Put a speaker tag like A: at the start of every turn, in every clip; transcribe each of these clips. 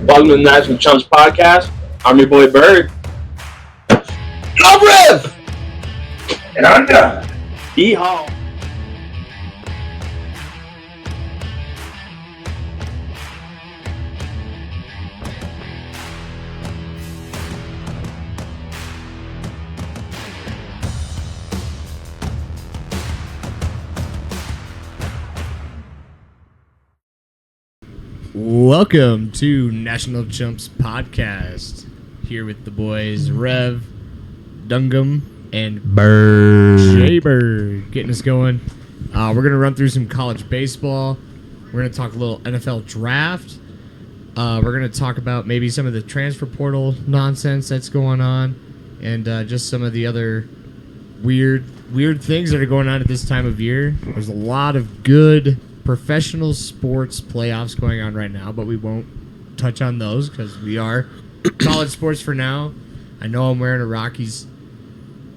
A: Welcome to the National Chumps podcast. I'm your boy Bird. I'm Rev! And I'm done. Yeehaw.
B: Welcome to National Chumps podcast. Here with the boys Rev, Dungum, and
C: Bird.
B: J-Bird. Getting us going. We're going to run through some college baseball. We're going to talk a little NFL draft. We're going to talk about maybe some of the transfer portal nonsense that's going on. And just some of the other weird things that are going on at this time of year. There's a lot of good professional sports playoffs going on right now, but we won't touch on those because we are college sports for now. I know I'm wearing a Rockies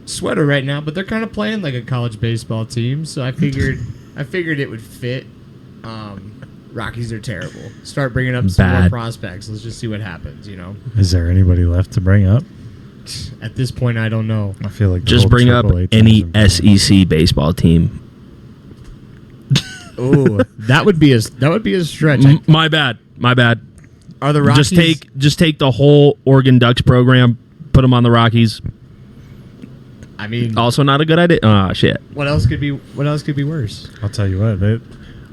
B: sweater right now, but they're kind of playing like a college baseball team, so I figured it would fit. Rockies are terrible. Start bringing up some more prospects. Let's just see what happens.
C: Is there anybody left to bring up?
B: At this point, I don't know.
C: I feel like
D: just bring up any SEC baseball team.
B: Oh, that would be a stretch.
D: My bad.
B: Are the Rockies
D: just take the whole Oregon Ducks program, put them on the Rockies.
B: I mean,
D: also not a good idea. Oh shit.
B: What else could be worse?
C: I'll tell you what,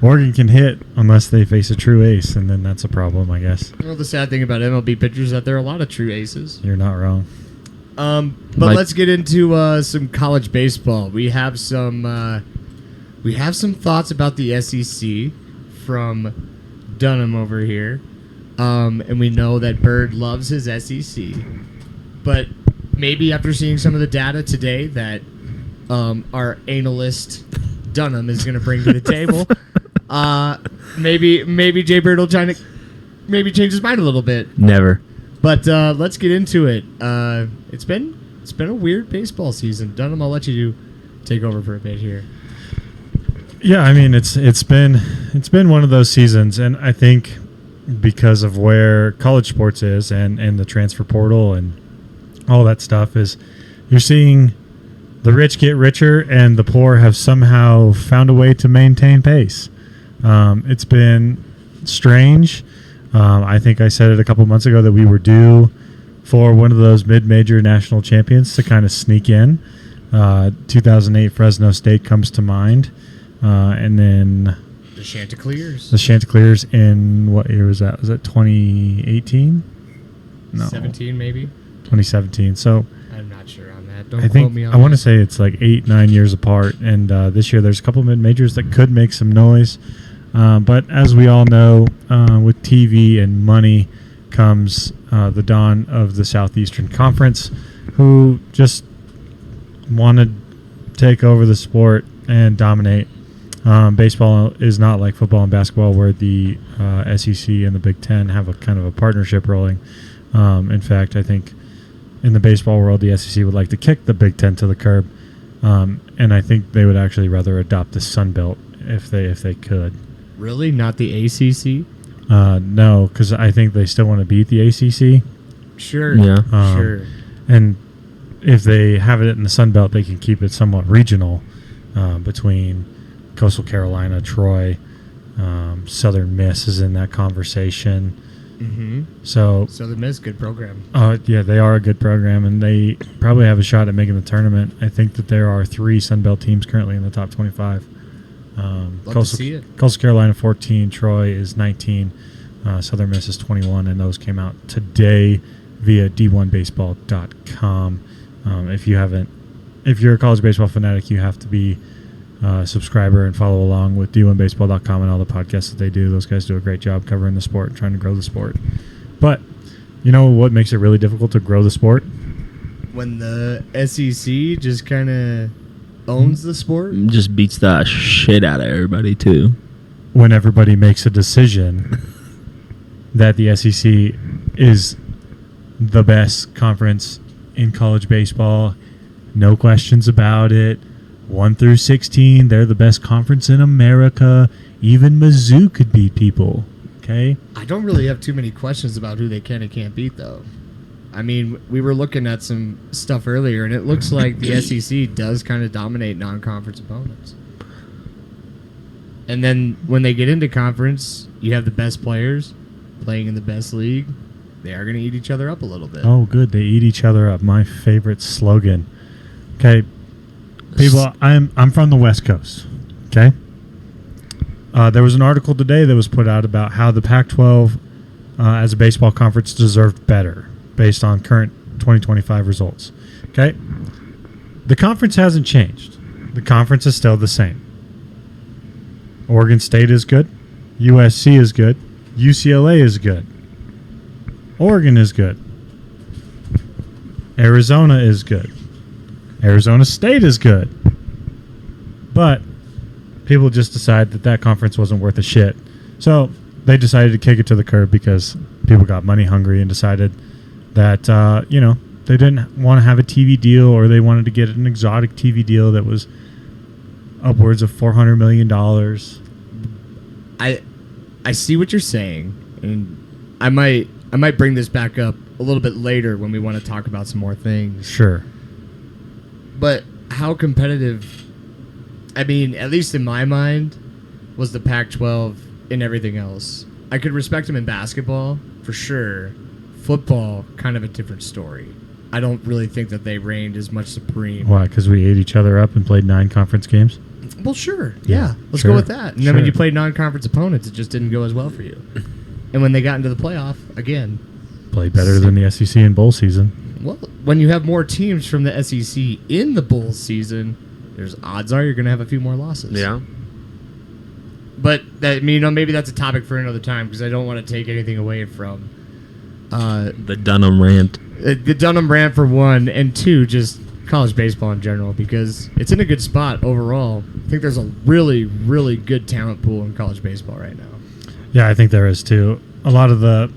C: Oregon can hit unless they face a true ace, and then that's a problem, I guess.
B: Well, the sad thing about MLB pitchers is that there are a lot of true aces.
C: You're not wrong.
B: But let's get into some college baseball. We have some thoughts about the SEC from Dunham over here. And we know that Bird loves his SEC. But maybe after seeing some of the data today that our analyst Dunham is going to bring to the table, maybe Jay Bird will change his mind a little bit.
D: Never.
B: But let's get into it. It's been a weird baseball season. Dunham, I'll let you take over for a bit here.
C: Yeah, I mean it's been one of those seasons, and I think because of where college sports is and the transfer portal and all that stuff is, you're seeing the rich get richer and the poor have somehow found a way to maintain pace. It's been strange. I think I said it a couple months ago that we were due for one of those mid-major national champions to kind of sneak in. 2008 Fresno State comes to mind. And then
B: the Chanticleers.
C: The Chanticleers in what year was that? Was that 2018? No.
B: 17 maybe?
C: 2017. So
B: I'm not sure on that. Don't quote me on that.
C: I want to say it's like 8-9 years apart. And this year there's a couple mid-majors that could make some noise. But as we all know, with TV and money comes the dawn of the Southeastern Conference, who just want to take over the sport and dominate. Baseball is not like football and basketball where the SEC and the Big Ten have a kind of a partnership rolling. In fact, I think in the baseball world, the SEC would like to kick the Big Ten to the curb. And I think they would actually rather adopt the Sun Belt if they could.
B: Really? Not the ACC?
C: No, because I think they still want to beat the ACC.
B: Sure.
D: Yeah.
B: Sure.
C: And if they have it in the Sun Belt, they can keep it somewhat regional between Coastal Carolina, Troy, Southern Miss is in that conversation.
B: Mm-hmm.
C: So
B: Southern Miss, good program.
C: Yeah, they are a good program, and they probably have a shot at making the tournament. I think that there are 3 Sun Belt teams currently in the top 25.
B: Love to see it.
C: Coastal Carolina 14, Troy is 19, Southern Miss is 21, and those came out today via d1baseball.com. If you're a college baseball fanatic, you have to be subscriber and follow along with d1baseball.com and all the podcasts that they do. Those guys do a great job covering the sport and trying to grow the sport. But you know what makes it really difficult to grow the sport?
B: When the SEC just kind of owns the sport?
D: Just beats the shit out of everybody, too.
C: When everybody makes a decision that the SEC is the best conference in college baseball, no questions about it. 1 through 16, they're the best conference in America. Even Mizzou could beat people. Okay?
B: I don't really have too many questions about who they can and can't beat, though. I mean, we were looking at some stuff earlier, and it looks like the SEC does kind of dominate non-conference opponents. And then when they get into conference, you have the best players playing in the best league. They are going to eat each other up a little bit.
C: Oh, good. They eat each other up. My favorite slogan. Okay, people, I'm from the West Coast. Okay? There was an article today that was put out about how the Pac-12 as a baseball conference deserved better based on current 2025 results. Okay? The conference hasn't changed. The conference is still the same. Oregon State is good. USC is good. UCLA is good. Oregon is good. Arizona is good. Arizona State is good. But people just decided that conference wasn't worth a shit. So they decided to kick it to the curb because people got money hungry and decided that, they didn't want to have a TV deal, or they wanted to get an exotic TV deal that was upwards of $400 million.
B: I see what you're saying, and I might bring this back up a little bit later when we want to talk about some more things.
C: Sure.
B: But how competitive, I mean, at least in my mind, was the Pac-12 in everything else? I could respect them in basketball, for sure. Football, kind of a different story. I don't really think that they reigned as much supreme.
C: Why? Because we ate each other up and played 9 conference games?
B: Well, sure. Yeah. Let's
C: Sure.
B: go with that. And then when you played non-conference opponents, it just didn't go as well for you. And when they got into the playoff, again,
C: Played better than the SEC in bowl season.
B: well, when you have more teams from the SEC in the bowl season, there's odds are you're going to have a few more losses.
D: Yeah.
B: But that, maybe that's a topic for another time because I don't want to take anything away from
D: The Dunham rant.
B: the Dunham rant for one, and two, just college baseball in general, because it's in a good spot overall. I think there's a really, really good talent pool in college baseball right now.
C: Yeah, I think there is too. A lot of the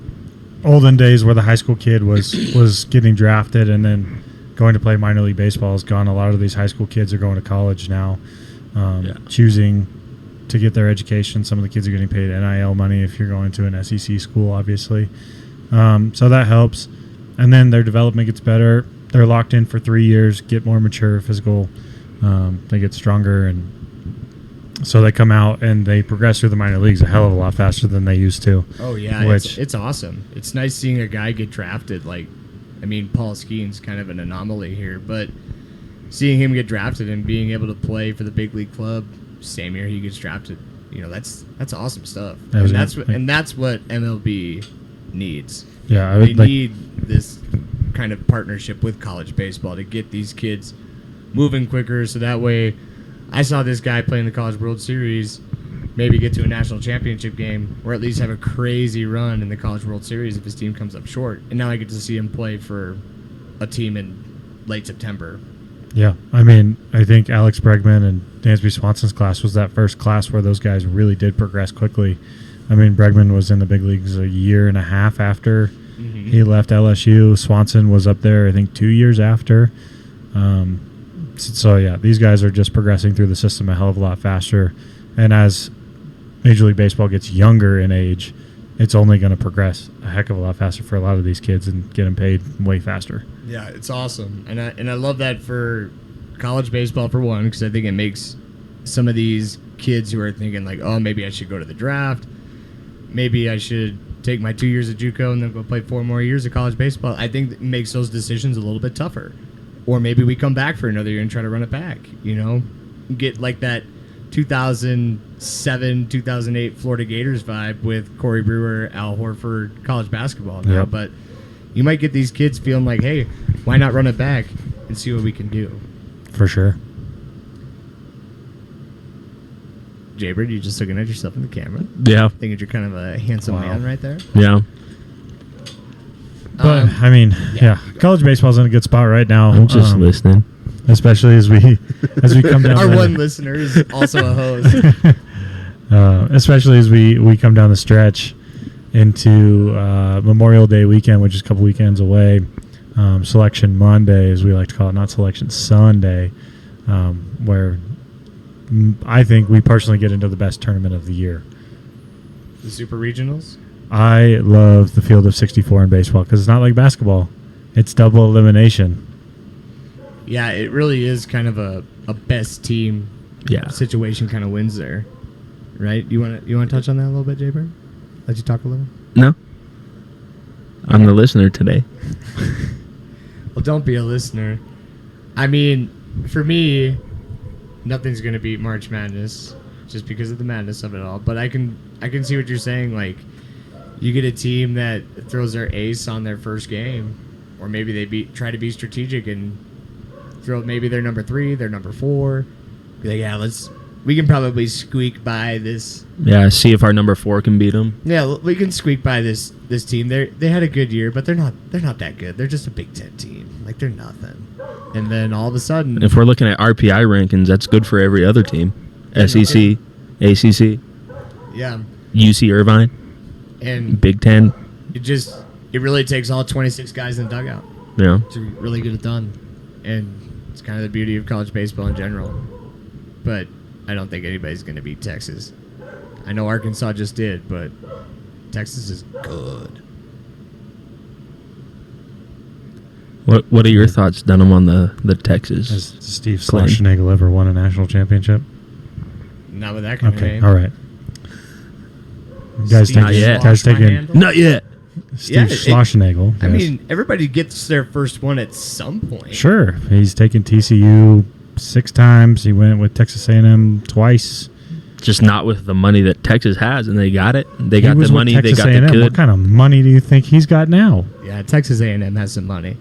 C: olden days where the high school kid was getting drafted and then going to play minor league baseball is gone. A lot of these high school kids are going to college now, choosing to get their education. Some of the kids are getting paid NIL money if you're going to an SEC school, obviously. So that helps. And then their development gets better. They're locked in for 3 years, get more mature, physical. They get stronger, and so they come out and they progress through the minor leagues a hell of a lot faster than they used to.
B: Oh, yeah.
C: Which,
B: it's awesome. It's nice seeing a guy get drafted. Paul Skeen's kind of an anomaly here, but seeing him get drafted and being able to play for the big league club same year he gets drafted, that's awesome stuff. And that's what MLB needs.
C: Yeah,
B: they need this kind of partnership with college baseball to get these kids moving quicker, so that way I saw this guy play in the College World Series maybe get to a national championship game, or at least have a crazy run in the College World Series if his team comes up short. And now I get to see him play for a team in late September.
C: Yeah, I think Alex Bregman and Dansby Swanson's class was that first class where those guys really did progress quickly. Bregman was in the big leagues a year and a half after he left LSU. Swanson was up there, I think, 2 years after. So, yeah, these guys are just progressing through the system a hell of a lot faster. And as Major League Baseball gets younger in age, it's only going to progress a heck of a lot faster for a lot of these kids and get them paid way faster.
B: Yeah, it's awesome. And I love that for college baseball, for one, because I think it makes some of these kids who are thinking, maybe I should go to the draft. Maybe I should take my 2 years at JUCO and then go play 4 more years of college baseball. I think it makes those decisions a little bit tougher. Or maybe we come back for another year and try to run it back, Get that 2007, 2008 Florida Gators vibe with Corey Brewer, Al Horford, college basketball now.
C: Yep.
B: But you might get these kids feeling like, hey, why not run it back and see what we can do?
C: For sure.
B: Jaybird, you just looking at yourself in the camera.
D: Yeah.
B: Thinking you're kind of a handsome man right there.
D: Yeah.
C: But, college baseball's in a good spot right now.
D: I'm just listening.
C: Especially as we come down.
B: Our one listener is also a host.
C: Especially as we come down the stretch into Memorial Day weekend, which is a couple weekends away. Selection Monday, as we like to call it, not Selection Sunday. where I think we personally get into the best tournament of the year.
B: The Super Regionals?
C: I love the field of 64 in baseball because it's not like basketball. It's double elimination.
B: Yeah, it really is kind of a best team situation kind of wins there. Right? You want to touch on that a little bit, Jay Bird? Let you talk a little?
D: No. I'm the listener today.
B: Well, don't be a listener. I mean, for me, nothing's going to beat March Madness just because of the madness of it all. But I can see what you're saying. Like, you get a team that throws their ace on their first game, or maybe they try to be strategic and throw maybe their number 3, their number 4. Be like, yeah, we can probably squeak by this.
D: Yeah, see if our number 4 can beat them.
B: Yeah, we can squeak by this team. They had a good year, but they're not that good. They're just a Big Ten team. Like, they're nothing. And then all of a sudden,
D: If we're looking at RPI rankings, that's good for every other team. SEC, ACC,
B: yeah,
D: UC Irvine,
B: and
D: Big Ten.
B: it really takes all 26 guys in the dugout
D: Yeah.
B: to really get it done. And it's kind of the beauty of college baseball in general. But I don't think anybody's going to beat Texas. I know Arkansas just did, but Texas is good.
D: What are your thoughts, Dunham, on the Texas?
C: Has Steve
D: claim?
C: Schlossnagel ever won a national championship?
B: Not with that kind of
C: Okay,
B: name.
C: all right. Guys,
B: Steve
D: Not yet.
C: taking
D: Not yet.
C: Steve
B: Yeah,
C: Schlossnagel.
B: I
C: yes.
B: mean, everybody gets their first one at some point.
C: Sure, he's taken TCU 6 times. He went with Texas A&M twice.
D: Just not with the money that Texas has, and they got it. They
C: He
D: got
C: was
D: the
C: with
D: money. They
C: Texas
D: got
C: A&M.
D: the good.
C: What kind of money do you think he's got now?
B: Yeah, Texas A&M has some money.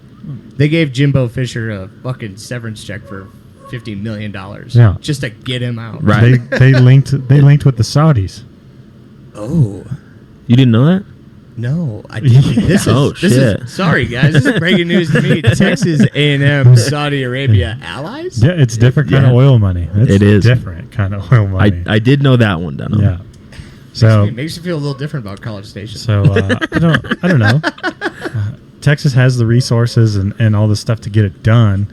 B: They gave Jimbo Fisher a fucking severance check for $50 million
C: Yeah.
B: just to get him out.
D: Right.
C: They linked with the Saudis.
B: Oh,
D: You didn't know that?
B: no. This
D: shit.
B: is sorry, guys. This is breaking news to me. Texas A&M, Saudi Arabia allies?
C: Yeah, it's different kind of oil money.
D: It is.
C: different kind of oil money.
D: I did know that one, Dunham.
C: Yeah. So
B: It makes you feel a little different about College Station.
C: I don't know. Texas has the resources and all the stuff to get it done.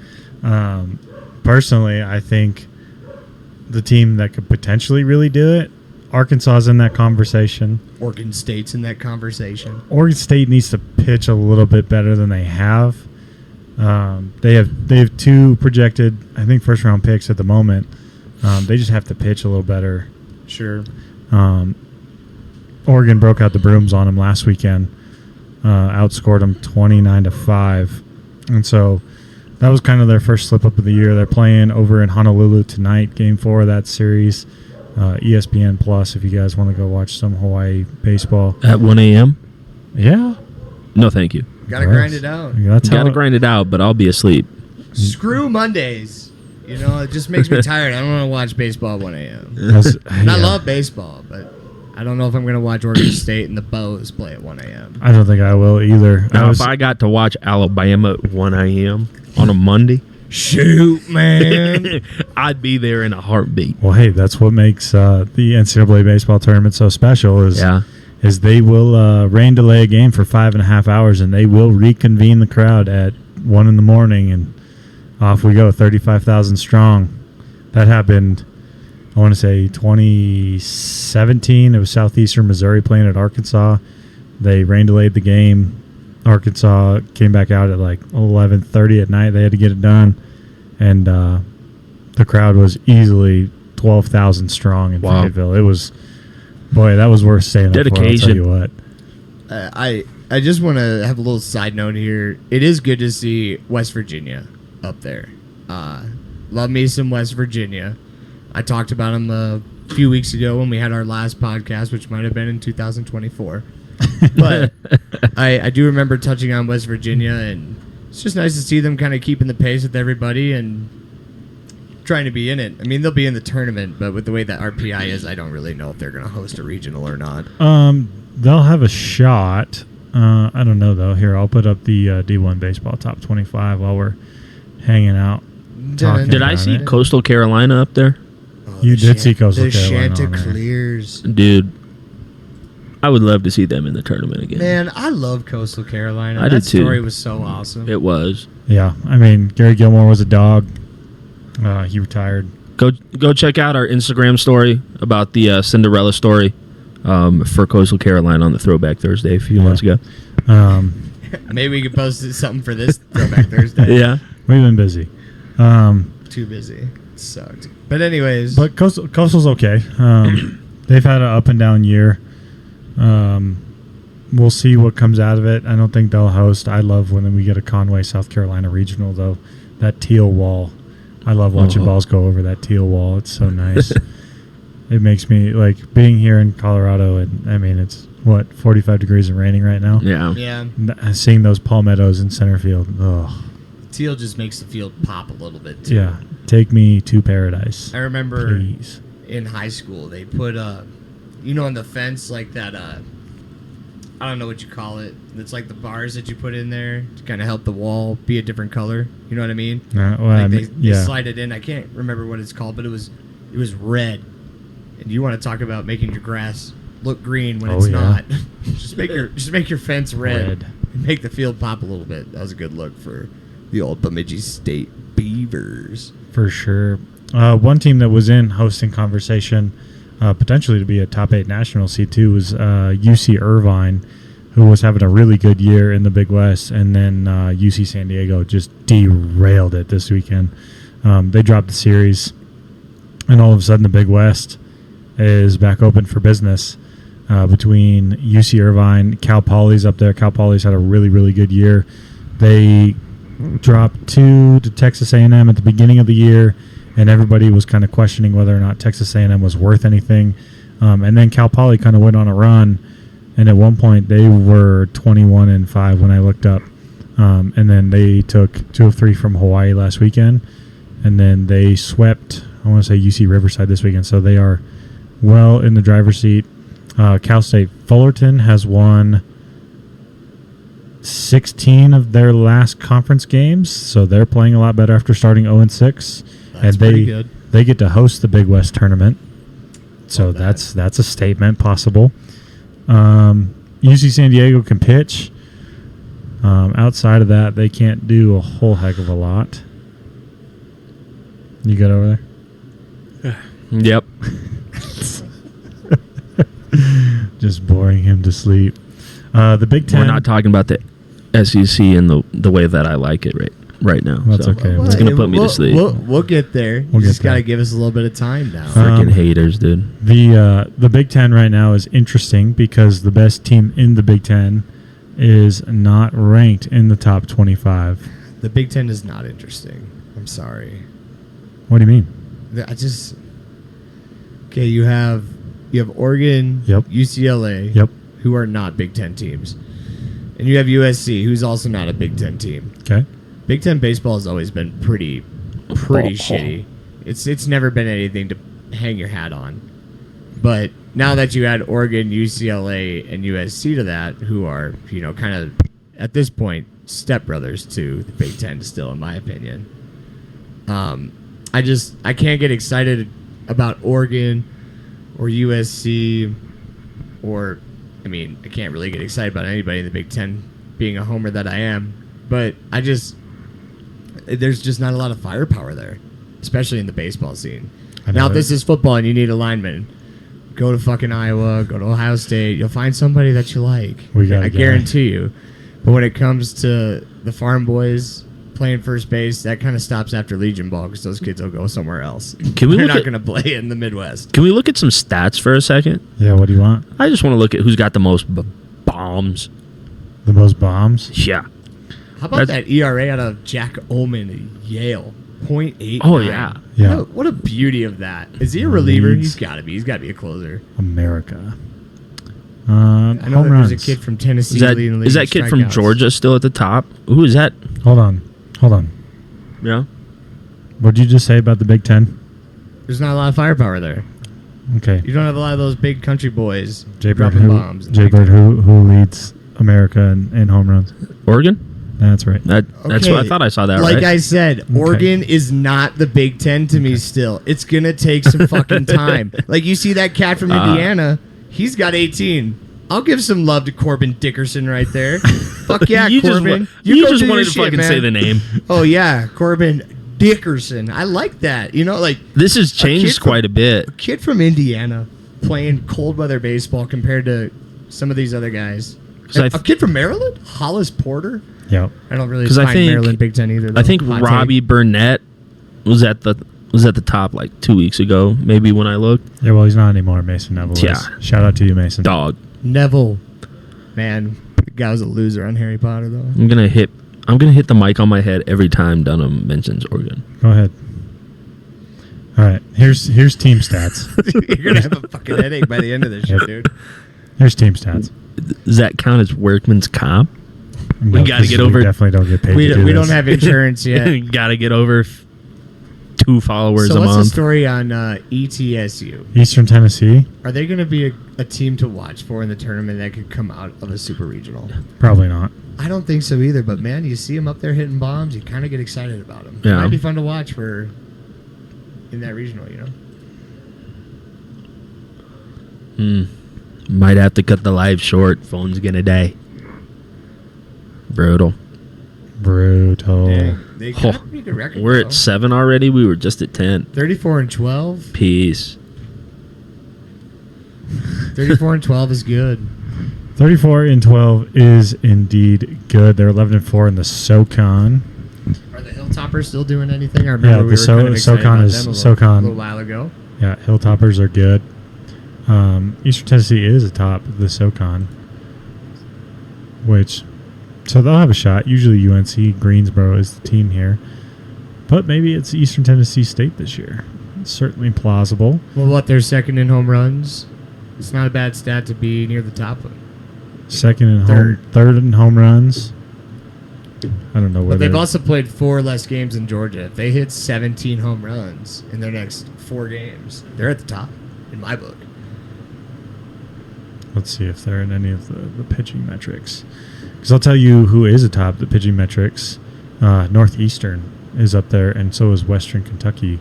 C: Personally, I think the team that could potentially really do it, Arkansas is in that conversation.
B: Oregon State's in that conversation.
C: Oregon State needs to pitch a little bit better than they have. They have 2 projected, I think, first round picks at the moment. They just have to pitch a little better.
B: Sure.
C: Oregon broke out the brooms on them last weekend, outscored them 29-5, and so that was kind of their first slip up of the year. They're playing over in Honolulu tonight, Game 4 of that series. ESPN Plus, if you guys want to go watch some Hawaii baseball.
D: At 1 a.m.?
C: Yeah,
D: No, thank you.
B: Gotta
C: Yes.
B: grind it out.
C: That's
D: Got to
C: how
D: grind it out, but I'll be asleep.
B: Screw Mondays. You know, it just makes me tired. I don't want to watch baseball at 1 a.m. And I love baseball, but I don't know if I'm going to watch Oregon State and the Bows play at 1 a.m.
C: I don't think I will either.
D: Now, if I got to watch Alabama at 1 a.m. on a Monday,
B: Shoot, man.
D: I'd be there in a heartbeat.
C: Well, hey, that's what makes the NCAA baseball tournament so special. Is they will rain delay a game for 5.5 hours, and they will reconvene the crowd at 1 in the morning, and off we go, 35,000 strong. That happened, I want to say 2017. It was Southeastern Missouri playing at Arkansas. They rain delayed the game. Arkansas came back out at like 11:30 at night. They had to get it done, and the crowd was easily 12,000 strong in Fayetteville. It was, boy, that was worth staying up for, I'll tell you what.
B: I just want to have a little side note here. It is good to see West Virginia up there. Love me some West Virginia. I talked about them a few weeks ago when we had our last podcast, which might have been in 2024. But I do remember touching on West Virginia, and it's just nice to see them kind of keeping the pace with everybody and trying to be in it. I mean, they'll be in the tournament, but with the way that RPI is, I don't really know if they're going to host a regional or not.
C: They'll have a shot. I don't know, though. Here, I'll put up the D1 Baseball Top 25 while we're hanging out.
D: Did I see Coastal Carolina up there?
C: You did see Coastal Carolina
B: The
C: on there.
B: Chanticleers.
D: Dude, I would love to see them in the tournament again.
B: Man, I love Coastal Carolina.
D: I
B: That
D: did too.
B: story was so awesome.
D: It was.
C: Yeah, I mean, Gary Gilmore was a dog. He retired.
D: Go check out our Instagram story about the Cinderella story for Coastal Carolina on the Throwback Thursday a few months ago.
B: Maybe we could post something for this Throwback Thursday.
D: Yeah.
C: We've been busy.
B: Too busy. It sucked. But anyways.
C: But Coastal's okay. They've had an up and down year. We'll see what comes out of it. I don't think they'll host. I love when we get a Conway, South Carolina regional, though. That teal wall. I love watching balls go over that teal wall. It's so nice. It makes me, like, being here in Colorado, and I mean, it's, 45 degrees and raining right now?
D: Yeah.
B: Yeah.
C: Seeing those palmettos in center field. Ugh.
B: Teal just makes the field pop a little bit, too.
C: Yeah. Take me to paradise.
B: I remember
C: Please.
B: in high school, they put, on the fence, like that, I don't know what you call it. It's like the bars that you put in there to kind of help the wall be a different color. You know what I mean? Like they slide it in. I can't remember what it's called, but it was red. And you want to talk about making your grass look green when it's not. just make your fence red. And make the field pop a little bit. That was a good look for the old Bemidji State Beavers.
C: For sure. One team that was in hosting conversation, potentially to be a top 8 national seed too, was UC Irvine, who was having a really good year in the Big West, and then UC San Diego just derailed it this weekend. They dropped the series, and all of a sudden the Big West is back open for business between UC Irvine, Cal Poly's up there. Cal Poly's had a really, really good year. They dropped 2 to Texas A&M at the beginning of the year, and everybody was kind of questioning whether or not Texas A&M was worth anything. And then Cal Poly kind of went on a run, and at one point they were 21-5 when I looked up. And then they took 2 of 3 from Hawaii last weekend, and then they swept, I want to say, UC Riverside this weekend. So they are well in the driver's seat. Cal State Fullerton has won 16 of their last conference games, so they're playing a lot better after starting 0-6.
B: That's
C: and
B: pretty good.
C: They get to host the Big West tournament, so that's a statement possible. UC San Diego can pitch. Outside of that, they can't do a whole heck of a lot. You good over there?
D: Yep.
C: Just boring him to sleep. The Big Ten.
D: We're not talking about the SEC in the way that I like it right now.
C: That's
D: so
C: okay.
D: It's going to put me to sleep.
B: We'll get there. You just got to give us a little bit of time now.
D: Freaking haters, dude.
C: The Big Ten right now is interesting because the best team in the Big Ten is not ranked in the top 25.
B: The Big Ten is not interesting. I'm sorry.
C: What do you mean?
B: Okay, you have Oregon,
C: Yep.
B: UCLA,
C: Yep.
B: who are not Big Ten teams, and you have USC, who's also not a Big Ten team.
C: Okay.
B: Big Ten baseball has always been pretty shitty. It's never been anything to hang your hat on. But now that you add Oregon, UCLA, and USC to that, who are kind of at this point stepbrothers to the Big Ten, still in my opinion. I can't get excited about Oregon or USC, or I can't really get excited about anybody in the Big Ten, being a homer that I am. But there's just not a lot of firepower there, especially in the baseball scene. Now, if this is football and you need a lineman, go to fucking Iowa, go to Ohio State. You'll find somebody that you like. I guarantee you. But when it comes to the farm boys playing first base, that kind of stops after Legion Ball because those kids will go somewhere else. They're not going to play in the Midwest.
D: Can we look at some stats for a second?
C: Yeah, what do you want?
D: I just want to look at who's got the most bombs.
C: The most bombs?
D: Yeah.
B: How about that ERA out of Jack Ullman at Yale? 0.89.
D: Oh, yeah.
C: Yeah.
B: What a beauty of that. Is he a reliever? He's got to be. He's got to be a closer.
C: America.
B: I know
C: Home
B: that
C: runs.
B: there's a kid from Tennessee.
D: Is that kid from Georgia still at the top? Who is that?
C: Hold on.
D: Yeah.
C: What did you just say about the Big Ten?
B: There's not a lot of firepower there.
C: Okay.
B: You don't have a lot of those big country boys
C: Jaybird,
B: dropping bombs.
C: who leads America in home runs?
D: Oregon?
C: That's right.
D: That's what I thought I saw that,
B: like
D: right?
B: I said, Oregon is not the Big Ten to me still. It's going to take some fucking time. Like, you see that cat from Indiana, he's got 18. I'll give some love to Corbin Dickerson right there. Fuck yeah,
D: you
B: Corbin.
D: You
B: go
D: just
B: do
D: wanted
B: your
D: to
B: shit,
D: fucking
B: man.
D: say the name.
B: Oh, yeah, Corbin Dickerson. I like that. You know, like
D: This has changed quite a bit.
B: kid from Indiana playing cold weather baseball compared to some of these other guys.
D: 'Cause
B: A kid from Maryland, Hollis Porter.
C: Yep.
B: I don't really
D: 'Cause I
B: find
D: think-
B: Maryland Big Ten either. Though.
D: I think
B: Hot
D: Robbie Burnett was at the top like 2 weeks ago, maybe when I looked.
C: Yeah, well, he's not anymore. Mason Neville
D: Yeah.
C: is. Shout out to you, Mason.
D: Dog.
B: take. Neville, man, the guy was a loser on Harry Potter though.
D: I'm gonna hit the mic on my head every time Dunham mentions Oregon.
C: Go ahead. All right. Here's team stats.
B: You're gonna have a fucking headache by the end of this shit, dude.
C: Here's team stats.
D: Does that count as workman's comp?
C: No,
D: gotta
C: 'cause
D: get over-
C: We definitely don't get paid.
B: We
C: to do
B: don't
C: this.
B: have insurance yet.
D: Gotta get over 2 followers
B: So
D: a
B: what's the
D: month.
B: story on ETSU?
C: Eastern Tennessee.
B: Are they going to be a team to watch for in the tournament that could come out of a super regional?
C: Probably not.
B: I don't think so either. But man, you see them up there hitting bombs, you kind of get excited about them.
D: Yeah.
B: It might be fun to watch for in that regional, you know.
D: Might have to cut the live short. Phone's gonna die. Brutal.
C: Brutal.
B: They got a pretty good record.
D: We're
B: though.
D: at 7 already. We were just at 10.
B: 34-12.
D: Peace.
B: 34-12 is good.
C: 34-12 is indeed good. They're 11-4 in the SoCon.
B: Are the Hilltoppers still doing anything? I remember
C: Yeah,
B: we
C: the
B: were kind of excited
C: SoCon
B: about
C: is-
B: them
C: SoCon.
B: a little while ago.
C: Yeah, Hilltoppers are good. Eastern Tennessee is atop the SoCon, so they'll have a shot. Usually UNC Greensboro is the team here, but maybe it's Eastern Tennessee State this year. It's certainly plausible.
B: Well, what, they're second in home runs? It's not a bad stat to be near the top of.
C: Second in third in home runs. I don't know where
B: But they've
C: they're-
B: also played 4 less games in Georgia. If they hit 17 home runs in their next 4 games, they're at the top, in my book.
C: Let's see if they're in any of the pitching metrics. Because I'll tell you who is atop the pitching metrics. Northeastern is up there, and so is Western Kentucky.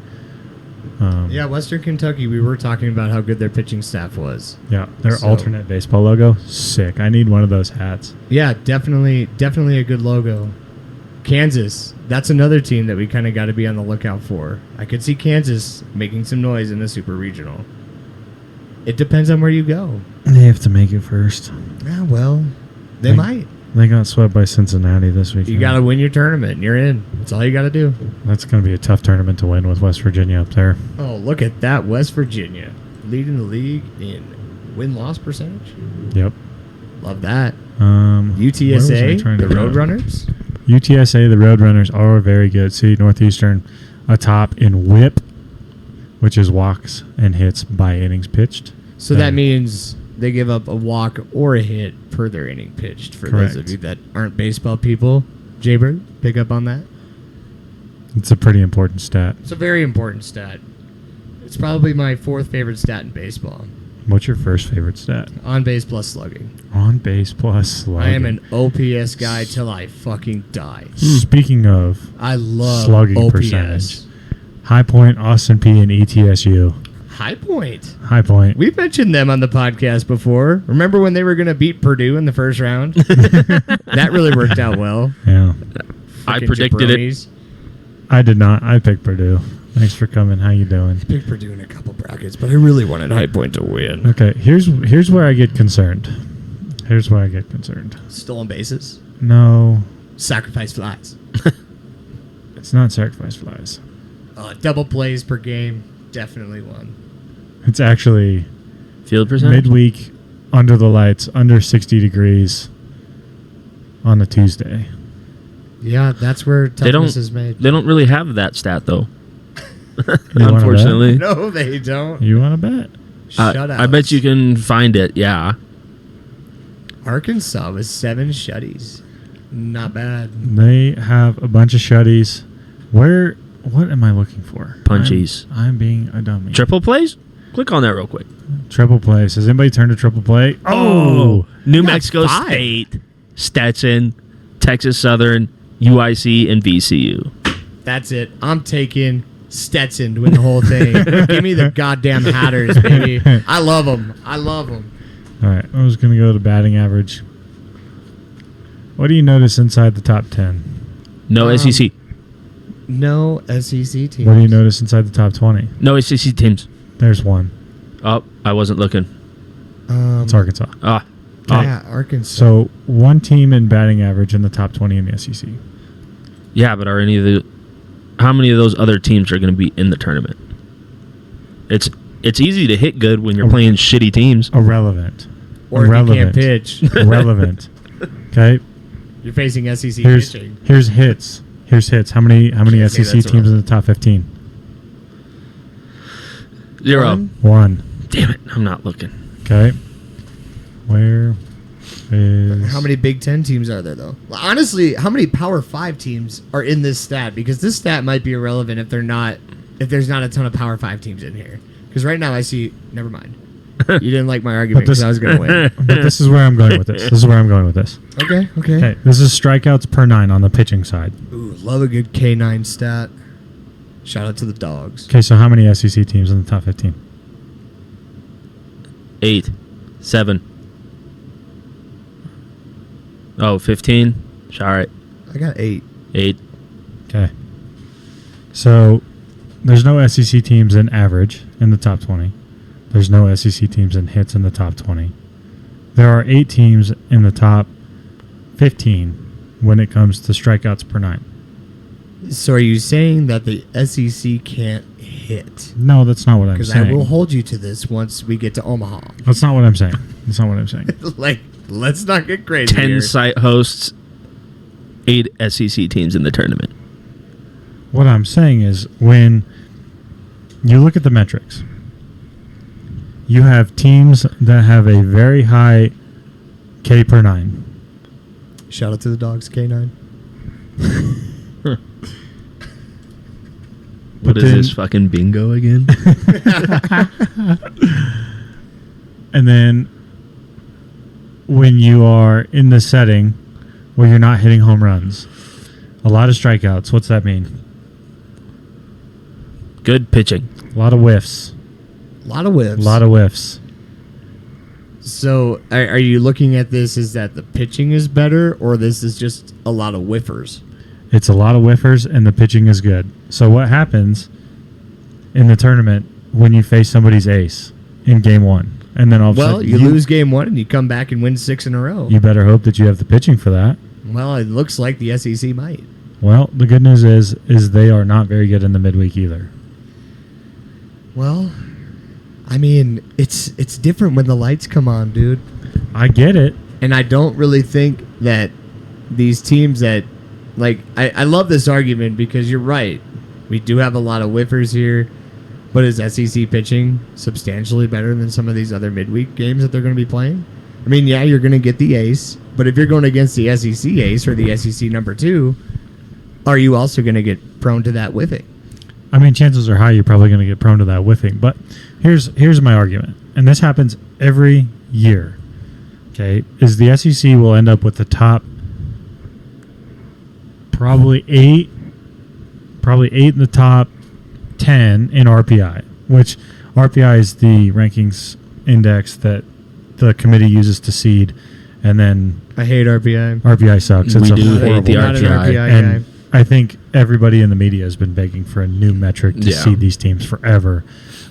B: Yeah, Western Kentucky, we were talking about how good their pitching staff was.
C: Yeah, their
B: So-
C: alternate baseball logo, sick. I need one of those hats.
B: Yeah, definitely a good logo. Kansas, that's another team that we kind of got to be on the lookout for. I could see Kansas making some noise in the Super Regional. It depends on where you go.
C: They have to make it first.
B: Yeah, well, they
C: Like-
B: might.
C: They got swept by Cincinnati this weekend.
B: You got to win your tournament, and you're in. That's all you got to do.
C: That's going to be a tough tournament to win with West Virginia up there.
B: Oh, look at that. West Virginia leading the league in win-loss percentage.
C: Yep.
B: Love that.
C: Where was I
B: UTSA,
C: trying to
B: the
C: go?
B: Roadrunners.
C: UTSA, the Roadrunners are very good. See, Northeastern atop in WHIP, which is walks and hits by innings pitched.
B: So that means they give up a walk or a hit per their inning pitched. For those
C: Correct.
B: of you that aren't baseball people, Jaybird, pick up on that.
C: It's a pretty important stat.
B: It's a very important stat. It's probably my 4th favorite stat in baseball.
C: What's your first favorite stat?
B: On base plus slugging.
C: On base plus slugging.
B: I am an OPS guy till I fucking die.
C: Speaking of
B: I love
C: slugging
B: OPS.
C: percentage, High Point, Austin P, and ETSU.
B: High Point.
C: High Point.
B: We've mentioned them on the podcast before. Remember when they were going to beat Purdue in the first round? That really worked out well.
C: Yeah.
D: I
B: Frickin'
D: predicted it.
B: jabronis.
C: I did not. I picked Purdue. Thanks for coming. How you doing?
B: Picked Purdue in a couple brackets, but I really wanted High Point to win.
C: Okay, here's where I get concerned. Here's where I get concerned.
B: Stolen bases.
C: No,
B: Sacrifice flies.
C: it's not sacrifice flies.
B: Double plays per game. Definitely one.
C: It's actually
D: Field percentage?
C: midweek, under the lights, under 60 degrees on a Tuesday.
B: Yeah, that's where
D: They don't,
B: toughness is made.
D: they don't really have that stat, though.
C: You wanna
D: Unfortunately.
B: No, they don't.
C: You want to bet?
B: Shut up.
D: I bet you can find it, yeah.
B: Arkansas was 7 shutties. Not bad.
C: They have a bunch of shutties. What am I looking for?
D: Punchies.
C: I'm being a dummy.
D: Triple plays? Click on that real quick.
C: Triple plays. Has anybody turned a triple play?
D: Oh, New
B: got
D: Mexico
B: 5.
D: State, Stetson, Texas Southern, UIC, and VCU.
B: That's it. I'm taking Stetson to win the whole thing. Give me the goddamn Hatters, baby. I love them. I love them.
C: All right, I was going to go to batting average. What do you notice inside the top 10?
D: No SEC.
B: No SEC teams.
C: What do you notice inside the top 20?
D: No SEC teams.
C: There's one.
D: Oh, I wasn't looking.
C: It's Arkansas.
B: Yeah, Arkansas.
C: So one team in batting average in the top 20 in the SEC.
D: Yeah, but are any of the? How many of those other teams are going to be in the tournament? It's easy to hit good when you're playing shitty teams.
C: Irrelevant.
B: Or if you can't pitch.
C: Irrelevant. Okay.
B: You're facing SEC
C: Here's
B: pitching.
C: hits. Here's hits. How many
B: Can't say
C: SEC
B: that's
C: teams in the top 15?
D: 0.
C: One.
D: Damn it! I'm not looking.
C: Okay. Where is...
B: How many Big Ten teams are there, though? Well, honestly, how many Power 5 teams are in this stat? Because this stat might be irrelevant if there's not a ton of Power 5 teams in here. Because right now I see... Never mind. You didn't like my argument because I was going to win.
C: But this is where I'm going with this.
B: Okay.
C: Okay. This is strikeouts per 9 on the pitching side.
B: Ooh, love a good K9 stat. Shout out to the dogs.
C: Okay, so how many SEC teams in the top 15?
D: 8, 7. Oh, 15. All right.
B: I got 8.
D: 8.
C: Okay. So there's no SEC teams in average in the top 20. There's no SEC teams in hits in the top 20. There are 8 teams in the top 15 when it comes to strikeouts per 9.
B: So are you saying that the SEC can't hit?
C: No, that's not what I'm
B: Because
C: saying.
B: I will hold you to this once we get to Omaha.
C: That's not what I'm saying.
B: Like, let's not get crazy
D: 10
B: here.
D: site hosts, 8 SEC teams in the tournament.
C: What I'm saying is when you look at the metrics, you have teams that have a very high K per 9.
B: Shout out to the dogs, K9.
D: What is this fucking bingo again?
C: And then when you are in the setting where you're not hitting home runs, a lot of strikeouts, what's that mean?
D: Good pitching.
C: A lot of whiffs.
B: A lot of whiffs.
C: A lot of whiffs.
B: So are you looking at this as that the pitching is better, or this is just a lot of whiffers?
C: It's a lot of whiffers, and the pitching is good. So what happens in the tournament when you face somebody's ace in game 1? And then all of a sudden
B: you lose game 1 and you come back and win 6 in a row.
C: You better hope that you have the pitching for that.
B: Well, it looks like the SEC might.
C: Well, the good news is they are not very good in the midweek either.
B: Well, I mean, it's different when the lights come on, dude.
C: I get it.
B: And I don't really think that these teams that, like, I love this argument because you're right. We do have a lot of whiffers here, but is SEC pitching substantially better than some of these other midweek games that they're going to be playing? I mean, yeah, you're going to get the ace, but if you're going against the SEC ace or the SEC number 2, are you also going to get prone to that whiffing?
C: I mean, chances are high you're probably going to get prone to that whiffing. But here's my argument, and this happens every year. Okay, is the SEC will end up with the top probably eight in the top 10 in RPI, which RPI is the rankings index that the committee uses to seed, and then
B: I hate RPI.
C: RPI sucks. It's
D: We do
C: horrible
D: hate the
B: Not an
D: RPI.
B: RPI
C: and
B: guy.
C: I think everybody in the media has been begging for a new metric to
D: Yeah.
C: seed these teams forever.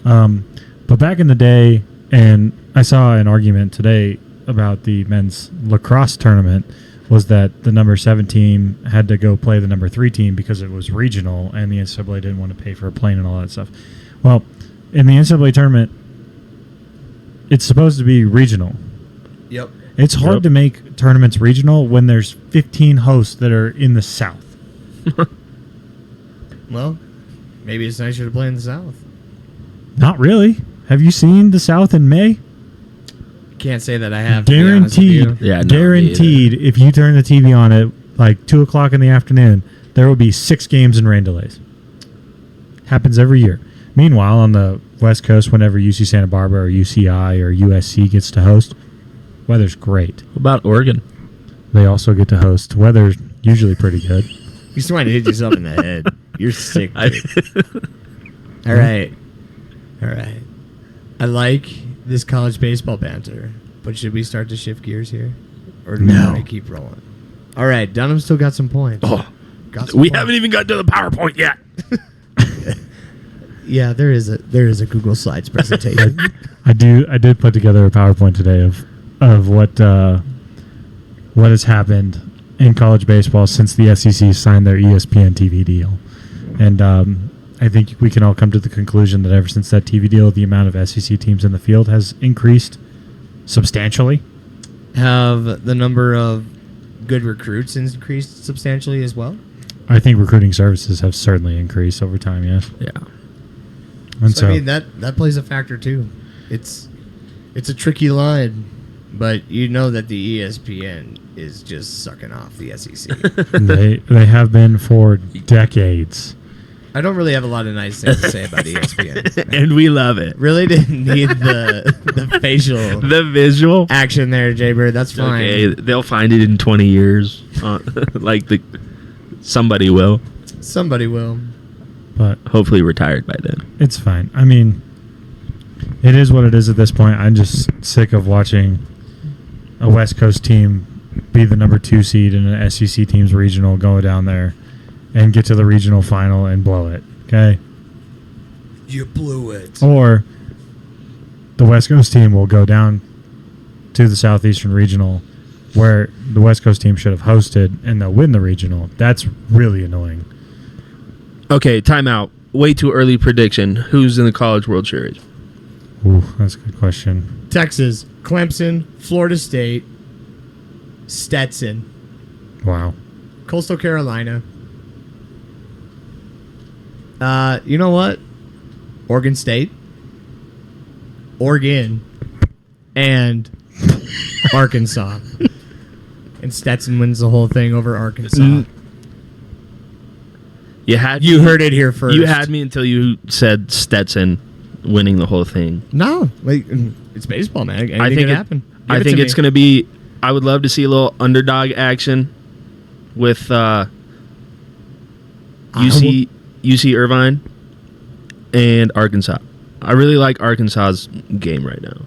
C: But back in the day, and I saw an argument today about the men's lacrosse tournament, was that the number 7 team had to go play the number 3 team because it was regional, and the NCAA didn't want to pay for a plane and all that stuff. Well, in the NCAA tournament, it's supposed to be regional.
B: Yep.
C: It's hard to make tournaments regional when there's 15 hosts that are in the South.
B: Well, maybe it's nicer to play in the South.
C: Not really. Have you seen the South in May?
B: Can't say that I have. to be honest with
C: Guaranteed.
B: you.
D: Yeah, no,
C: guaranteed. If you turn the TV on at like 2 o'clock in the afternoon, there will be 6 games and rain delays. Happens every year. Meanwhile, on the West Coast, whenever UC Santa Barbara or UCI or USC gets to host, weather's great.
D: What about Oregon?
C: They also get to host. Weather's usually pretty good.
B: You still want to hit yourself in the head. You're sick. Dude. All right. I like this college baseball banter, but should we start to shift gears here? Or do we
C: No.
B: want to keep rolling? All right, Dunham still got some points.
D: Oh,
B: Gospel
D: We
B: Font.
D: haven't even got to the PowerPoint yet.
B: Yeah, there is a Google Slides presentation.
C: I did put together a PowerPoint today of what has happened in college baseball since the SEC signed their ESPN TV deal, and I think we can all come to the conclusion that ever since that TV deal, the amount of SEC teams in the field has increased substantially.
B: Have the number of good recruits increased substantially as well?
C: I think recruiting services have certainly increased over time. Yes,
D: Yeah.
C: and
B: So, I mean that plays a factor too. It's a tricky line, but you know that the ESPN is just sucking off the SEC.
C: they have been for decades.
B: I don't really have a lot of nice things to say about ESPN.
D: And we love it.
B: Really didn't need the facial
D: The visual.
B: action there, Jaybird. That's fine.
D: Okay, they'll find it in 20 years. Somebody will.
B: Somebody will.
C: But
D: Hopefully retired by then.
C: it's fine. I mean, it is what it is at this point. I'm just sick of watching a West Coast team be the number 2 seed in an SEC team's regional, go down there and get to the regional final and blow it. Okay?
B: You blew it.
C: Or the West Coast team will go down to the Southeastern Regional where the West Coast team should have hosted and they'll win the regional. That's really annoying.
D: Okay, timeout. Way too early prediction. Who's in the College World Series?
C: Ooh, that's a good question.
B: Texas, Clemson, Florida State, Stetson,
C: Wow.
B: Coastal Carolina. You know what? Oregon State, Oregon, and Arkansas. And Stetson wins the whole thing over Arkansas. You heard it here first.
D: You had me until you said Stetson winning the whole thing.
B: No, like it's baseball, man. Anything
D: I think
B: can happen.
D: I think it's going to be. I would love to see a little underdog action with UC Irvine and Arkansas. I really like Arkansas's game right now.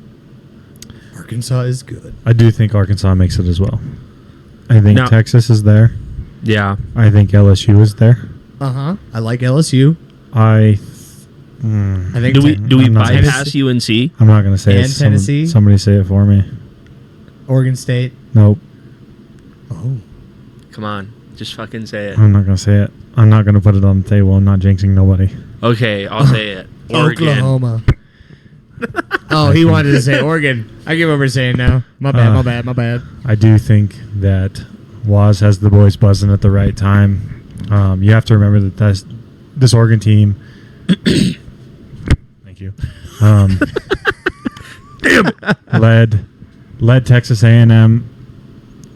B: Arkansas is good.
C: I do think Arkansas makes it as well. I think
D: Now-
C: Texas is there.
D: Yeah.
C: I think LSU is there.
B: I like LSU.
C: I
B: I think
D: Do we
C: I'm not-
D: bypass UNC?
C: I'm not going to say
B: And
C: it.
B: Tennessee?
C: Somebody say it for me.
B: Oregon State.
C: Nope.
B: Oh,
D: Come on, just fucking say it.
C: I'm not going to say it. I'm not going to put it on the table. I'm not jinxing nobody.
D: Okay, I'll say it. Oregon.
B: Oklahoma. Oh, he wanted to say Oregon. I give over saying no. My bad.
C: I do think that Waz has the boys buzzing at the right time. You have to remember that this Oregon team. Thank you. Led Texas A&M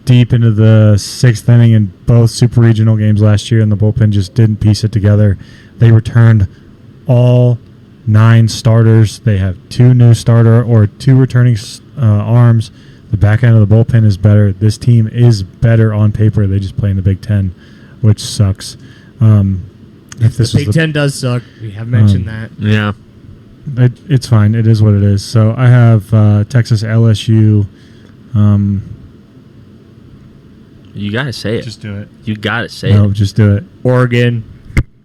C: deep into the 6th inning in both super regional games last year, and the bullpen just didn't piece it together. They returned all 9 starters. They have 2 new starter or 2 returning arms. The back end of the bullpen is better. This team is better on paper. They just play in the Big Ten, which sucks. If this
B: The
C: was
B: Big Ten does suck. We have mentioned that.
D: Yeah.
C: it's fine. It is what it is. So I have Texas, LSU.
D: You gotta say it.
C: Just do it.
D: You gotta say
C: No,
D: it.
C: just do it.
B: Oregon.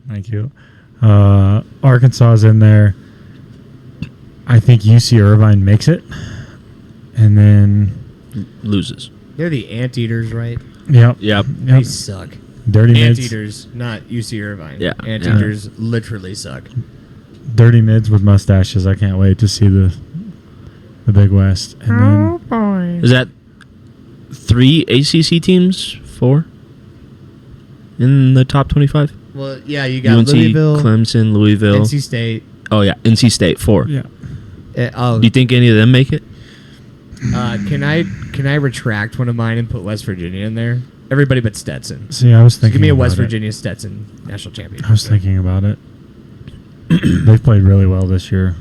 C: Thank you. Arkansas is in there. I think UC Irvine makes it. And then,
D: Loses.
B: They're the Anteaters, right?
C: yep.
D: Yep.
B: They suck.
C: Dirty Mids.
B: Anteaters, not UC Irvine.
D: Yeah.
B: Anteaters literally suck.
C: Dirty Mids with mustaches. I can't wait to see the Big West. And then,
D: Is that 3 ACC teams? 4 in the top 25?
B: Well, yeah, you got
D: UNC,
B: Louisville,
D: Clemson, Louisville.
B: NC State.
D: Oh yeah, NC State 4.
C: yeah.
B: Oh,
D: Do you think any of them make it?
B: can I retract one of mine and put West Virginia in there? Everybody but Stetson.
C: See, I was
B: So
C: thinking.
B: give me a
C: about
B: West
C: it.
B: Virginia Stetson national championship.
C: I was thinking about it. They've played really well this year.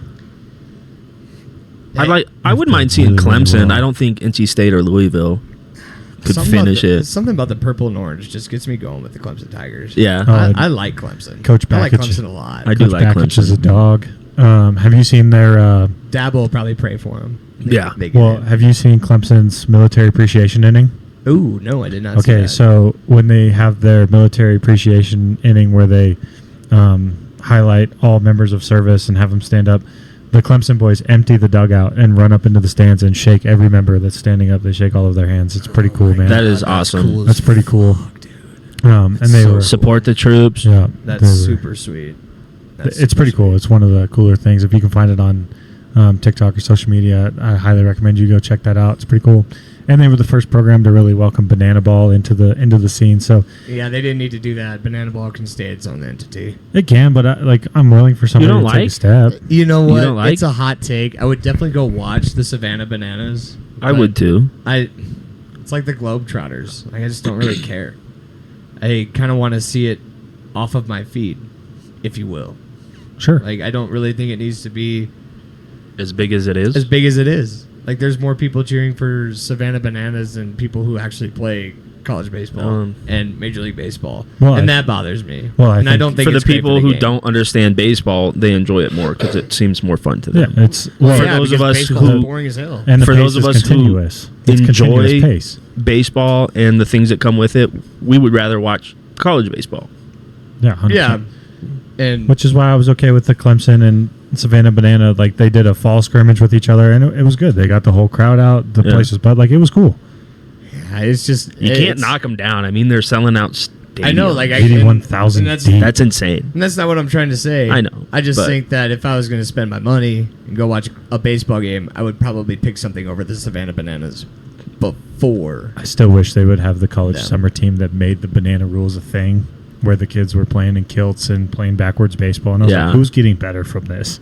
D: I wouldn't mind seeing
C: really, really
D: Clemson.
C: well.
D: I don't think NC State or Louisville could
B: Something
D: finish
B: about
D: it.
B: Something about the purple and orange just gets me going with the Clemson Tigers.
D: Yeah.
B: I like Clemson.
C: Coach
B: I like
C: Bakich-
B: Clemson a lot.
D: I do
C: Coach
D: like
C: Bakich is a
D: Clemson.
C: dog. Have you seen their?
B: Dabo will probably pray for him.
D: Yeah.
B: They get
C: Well,
B: in.
C: have you seen Clemson's military appreciation inning?
B: Ooh, no, I did not see
C: Okay,
B: that.
C: so when they have their military appreciation inning where they highlight all members of service and have them stand up, the Clemson boys empty the dugout and run up into the stands and shake every member that's standing up. They shake all of their hands. It's pretty cool, man.
D: That is awesome.
B: cool as
C: That's pretty cool.
B: fuck, dude.
C: And they
B: so
C: were
D: Support the troops.
C: yeah.
B: That's
C: they were-
B: super sweet. That's
C: It's
B: super
C: pretty cool.
B: sweet.
C: It's one of the cooler things. If you can find it on TikTok or social media, I highly recommend you go check that out. It's pretty cool. And they were the first program to really welcome Banana Ball into the scene. So
B: Yeah, they didn't need to do that. Banana Ball can stay its own entity.
C: it can, but I'm willing for somebody
D: don't
C: to take a
D: like?
C: step.
B: You know
D: You
B: what?
D: don't like-
B: It's a hot take. I would definitely go watch the Savannah Bananas.
D: I
B: but
D: would too.
B: It's like the Globetrotters. Like, I just don't really care. I kind of want to see it off of my feed, if you will.
C: Sure.
B: Like, I don't really think it needs to be
D: As big as it is.
B: as big as it is. Like, there's more people cheering for Savannah Bananas than people who actually play college baseball and Major League Baseball.
C: Well,
B: and
C: I-
B: that bothers me.
C: Well, I
B: and I
C: think
B: don't think
D: for the
B: it's great
D: people who
B: game.
D: don't understand baseball, they enjoy it more because it seems more fun to
C: Yeah,
D: them.
C: it's well,
D: For
B: Yeah,
D: those of
B: because
D: us
B: baseball's
D: who-
B: boring as hell.
C: and the
D: for
C: pace
D: those of
C: is
D: us who
C: continuous. It's
D: enjoy
C: continuous pace.
D: baseball and the things that come with it, we would rather watch college baseball.
C: Yeah, 100%.
B: Yeah. And
C: Which is why I was okay with the Clemson and Savannah Banana. Like they did a fall scrimmage with each other, and it was good. They got the whole crowd out. The
D: Yeah.
C: place was bud. Like it was cool.
B: yeah, it's just
D: You can't knock them down. I mean, they're selling out stadiums.
B: I know, like
C: 81,000
B: and that's
C: deep.
D: That's insane.
B: and that's not what I'm trying to say.
D: I know,
B: I just
D: but-
B: think that if I was going to spend my money and go watch a baseball game, I would probably pick something over the Savannah Bananas before.
C: I still wish they would have the college
B: Yeah.
C: summer team that made the banana rules a thing, where the kids were playing in kilts and playing backwards baseball. And I was
D: Yeah.
C: like, who's getting better from this?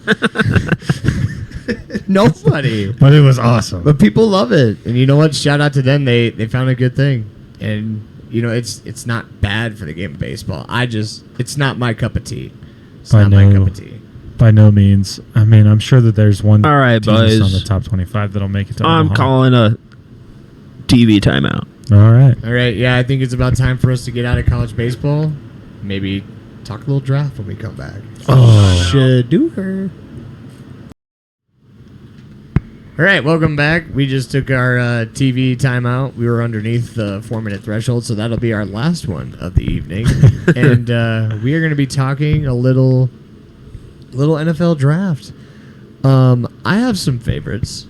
B: Nobody.
C: But it was awesome.
B: But people love it, and you know what? Shout out to them. They found a good thing, and you know it's not bad for the game of baseball. It's not my cup of tea. It's
C: I
B: not my
C: know.
B: cup of tea.
C: By no means. I mean, I'm sure that there's one
D: All right,
C: team that's on
D: boys.
C: the top 25 that'll make it to
D: I'm
C: Omaha.
D: calling a TV timeout.
C: All right.
B: All right, yeah, I think it's about time for us to get out of college baseball. Maybe talk a little draft when we come back.
C: Oh.
B: Should do her. All right, welcome back. We just took our TV timeout. We were underneath the 4-minute threshold, so that'll be our last one of the evening. And we are going to be talking a little NFL draft. I have some favorites,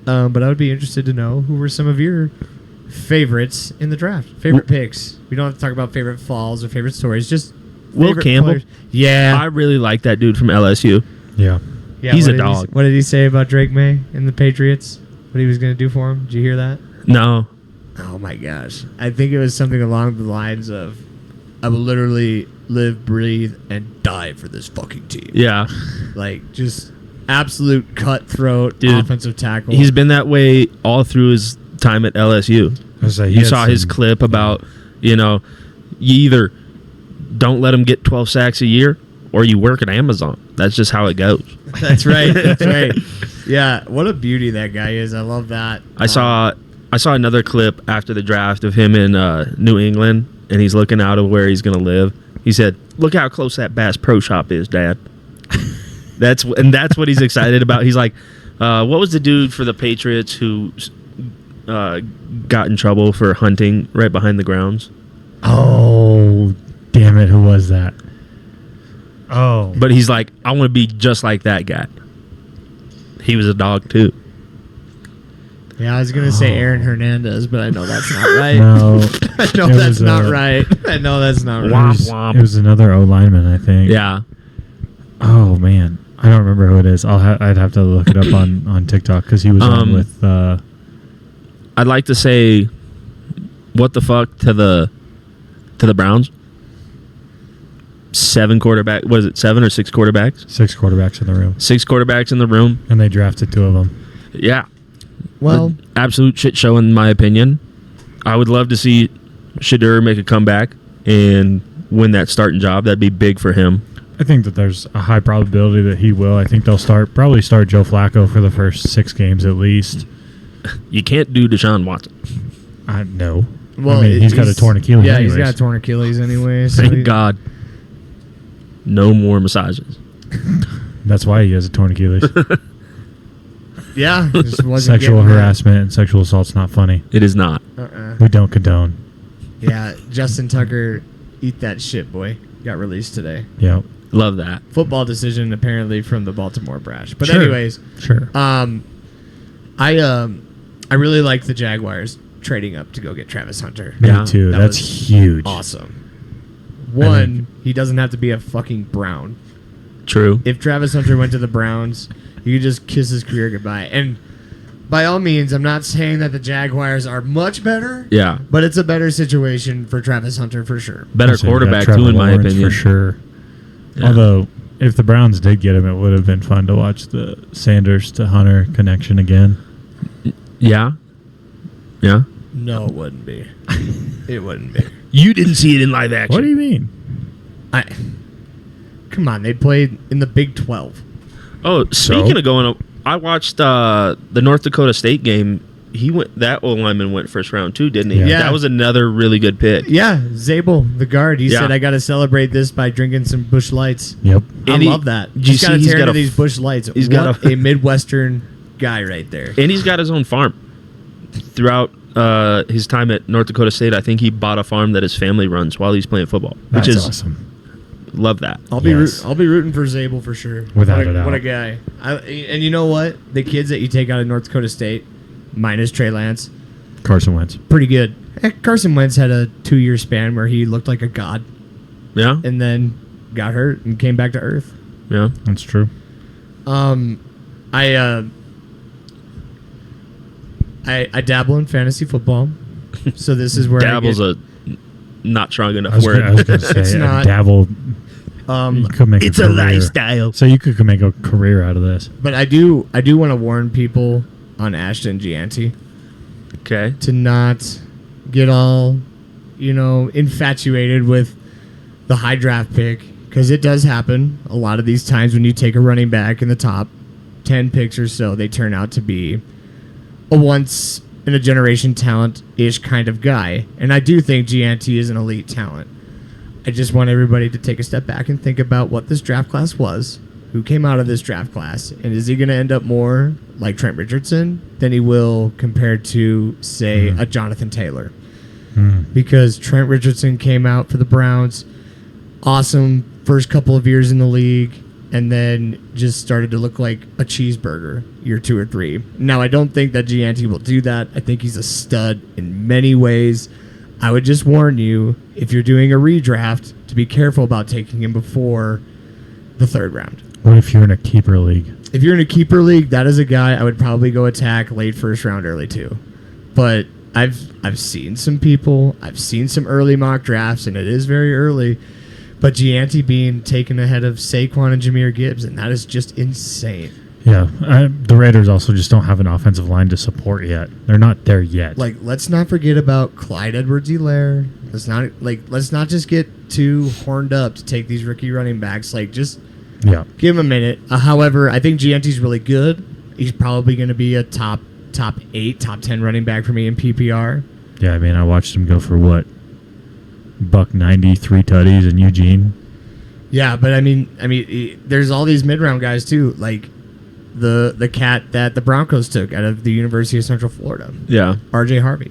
B: but I would be interested to know who were some of your favorites in the draft. Favorite picks. We don't have to talk about favorite falls or favorite stories. Just
D: Will
B: favorite
D: Campbell?
B: players. Yeah.
D: I really like that dude from LSU.
C: Yeah.
B: Yeah,
D: He's
B: what
D: a
B: did he
D: dog.
B: what did he say about Drake May and the Patriots? What he was going to do for him? Did you hear that?
D: No.
B: Oh my gosh. I think it was something along the lines of, I will literally live, breathe, and die for this fucking team.
D: Yeah.
B: Like, just absolute cutthroat
D: Dude,
B: offensive tackle.
D: He's been that way all through his time at LSU.
C: I was like, he
D: You
C: had
D: saw his
C: some-
D: clip about, you either don't let him get 12 sacks a year or you work at Amazon. That's just how it goes.
B: That's right. That's right. Yeah, what a beauty that guy is. I love that.
D: I saw another clip after the draft of him in New England, and he's looking out of where he's going to live. He said, "Look how close that Bass Pro Shop is, Dad." That's what he's excited about. He's like, "What was the dude for the Patriots who got in trouble for hunting right behind the grounds?"
C: Oh, damn it. Who was that? Oh.
D: But he's like, "I want to be just like that guy." He was a dog too.
B: Yeah, I was going to say Aaron Hernandez, but I know that's not right.
C: No.
B: I know
C: It
B: that's
C: was,
B: not right. I know that's not
C: It
B: right.
C: was,
D: Womp.
C: it was another O lineman, I think.
D: Yeah.
C: Oh man, I don't remember who it is. I'd have to look it up on TikTok because he was on with.
D: I'd like to say, what the fuck to the Browns. 7 quarterback. Was it 7 or 6 quarterbacks?
C: 6 quarterbacks in the room,
D: 6 quarterbacks in the room.
C: and they drafted 2 of them.
D: Yeah.
B: Well,
D: Absolute shit show in my opinion. I would love to see Shadur make a comeback and win that starting job. That'd be big for him.
C: I think that there's a high probability that he will. I think they'll probably start Joe Flacco for the first 6 games at least.
D: You can't do Deshaun Watson.
C: I know.
B: well,
C: I mean, he's got a torn Achilles.
B: Yeah,
C: anyways.
B: he's got a torn Achilles anyway. So
D: Thank God. No more massages.
C: That's why he has a torn Achilles.
B: Yeah, just wasn't
C: Sexual
B: getting that.
C: harassment and sexual assault's not funny.
D: It is not.
C: We don't condone.
B: Yeah, Justin Tucker, eat that shit, boy. Got released today.
C: Yep.
D: Love that.
B: Football decision apparently from the Baltimore Brash. But
C: Sure.
B: anyways,
C: Sure.
B: I really like the Jaguars trading up to go get Travis Hunter.
C: Me
D: Yeah,
C: too.
B: that
C: That's
B: was
C: huge.
B: Awesome. One, he doesn't have to be a fucking Brown.
D: True.
B: If Travis Hunter went to the Browns, you could just kiss his career goodbye. And by all means, I'm not saying that the Jaguars are much better.
D: Yeah.
B: But it's a better situation for Travis Hunter for sure.
D: Better
C: I'd say you got
D: quarterback,
C: Trevor
D: too, in my
C: Lawrence
D: opinion.
C: for sure.
D: Yeah.
C: Although, if the Browns did get him, it would have been fun to watch the Sanders to Hunter connection again.
D: Yeah. Yeah.
B: No, it wouldn't be. It wouldn't be.
D: You didn't see it in live action.
C: What do you mean?
B: Come on, they played in the Big 12.
D: Oh, speaking of going up, I watched the North Dakota State game. That old lineman went first round too, didn't he?
C: Yeah.
D: That was another really good pick.
B: Yeah, Zabel, the guard, he
D: Yeah.
B: said, I got to celebrate this by drinking some Busch Lights.
C: Yep.
B: I
D: And
B: love that.
D: did you
B: He's got
D: see
B: to
D: he's
B: tear
D: got
B: into
D: a-
B: these Busch Lights.
D: he's
B: What
D: got
B: a Midwestern guy right there.
D: And he's got his own farm. Throughout his time at North Dakota State, I think he bought a farm that his family runs while he's playing football,
C: That's
D: which is
C: awesome.
D: love that.
B: I'll be
C: Yes.
B: I'll be rooting for Zabel for sure.
C: Without
B: what
C: a doubt.
B: What a guy. And you know what? The kids that you take out of North Dakota State, minus Trey Lance,
C: Carson Wentz.
B: pretty good. Heck, Carson Wentz had a 2-year span where he looked like a god
D: Yeah,
B: and then got hurt and came back to earth.
D: yeah.
C: That's true.
B: I dabble in fantasy football, so this is where
D: Dabble's
B: I
D: a not strong
C: I
D: enough
C: was
D: word.
C: going to say,
B: It's not-
C: dabble.
B: get,
C: You could make
D: it's
C: a
D: a
C: career.
D: lifestyle.
C: So you could make a career out of this.
B: but I do want to warn people on Ashton Gianti
D: Okay.
B: to not get all infatuated with the high draft pick, because it does happen a lot of these times when you take a running back in the top 10 picks or so, they turn out to be a once in a generation talent-ish kind of guy. And I do think Gianti is an elite talent. I just want everybody to take a step back and think about what this draft class was, who came out of this draft class, and is he going to end up more like Trent Richardson than he will compared to, say, a Jonathan Taylor? Because Trent Richardson came out for the Browns, awesome first couple of years in the league, and then just started to look like a cheeseburger year 2 or 3. Now, I don't think that Gianti will do that. I think he's a stud in many ways. I would just warn you, if you're doing a redraft, to be careful about taking him before the 3rd round.
C: What if you're in a keeper league?
B: If you're in a keeper league, that is a guy I would probably go attack late 1st round, early 2. But I've seen some people, I've seen some early mock drafts, and it is very early, but Gianti being taken ahead of Saquon and Jahmyr Gibbs, and that is just insane.
C: Yeah. The Raiders also just don't have an offensive line to support yet. They're not there yet.
B: Like, let's not forget about Clyde Edwards-Helaire. Let's not just get too horned up to take these rookie running backs. Like, just
C: yeah.
B: give him a minute. However, I think Gianti's really good. He's probably going to be a top 8, top 10 running back for me in PPR.
C: Yeah, I mean, I watched him go for what? $190, 3 tutties in Eugene.
B: Yeah, but I mean, there's all these mid-round guys too, like the cat that the Broncos took out of the University of Central Florida,
D: Yeah.
B: R.J. Harvey.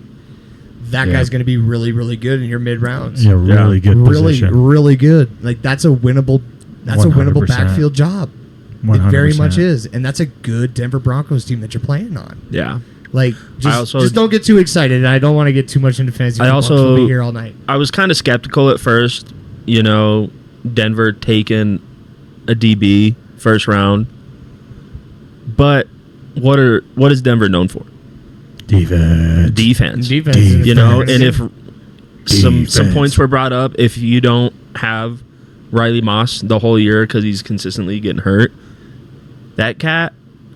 B: That
C: Yeah.
B: guy's going to be really, really good in your mid-rounds.
C: Yeah, really good
B: really,
C: position.
B: really good. Like that's a winnable
C: 100%.
B: backfield job.
C: 100%.
B: It very much is, and that's a good Denver Broncos team that you're playing on.
D: Yeah.
B: Like,
D: also-
B: just don't get too excited. I don't want to get too much into fantasy football. 'Cause we'll be here all night.
D: I was kind of skeptical at first, Denver taking a DB 1st round. But what is Denver known for?
C: Defense.
D: Defense.
B: Defense,
D: And if some
C: Defense.
D: points were brought up, if you don't have Riley Moss the whole year because he's consistently getting hurt, that cat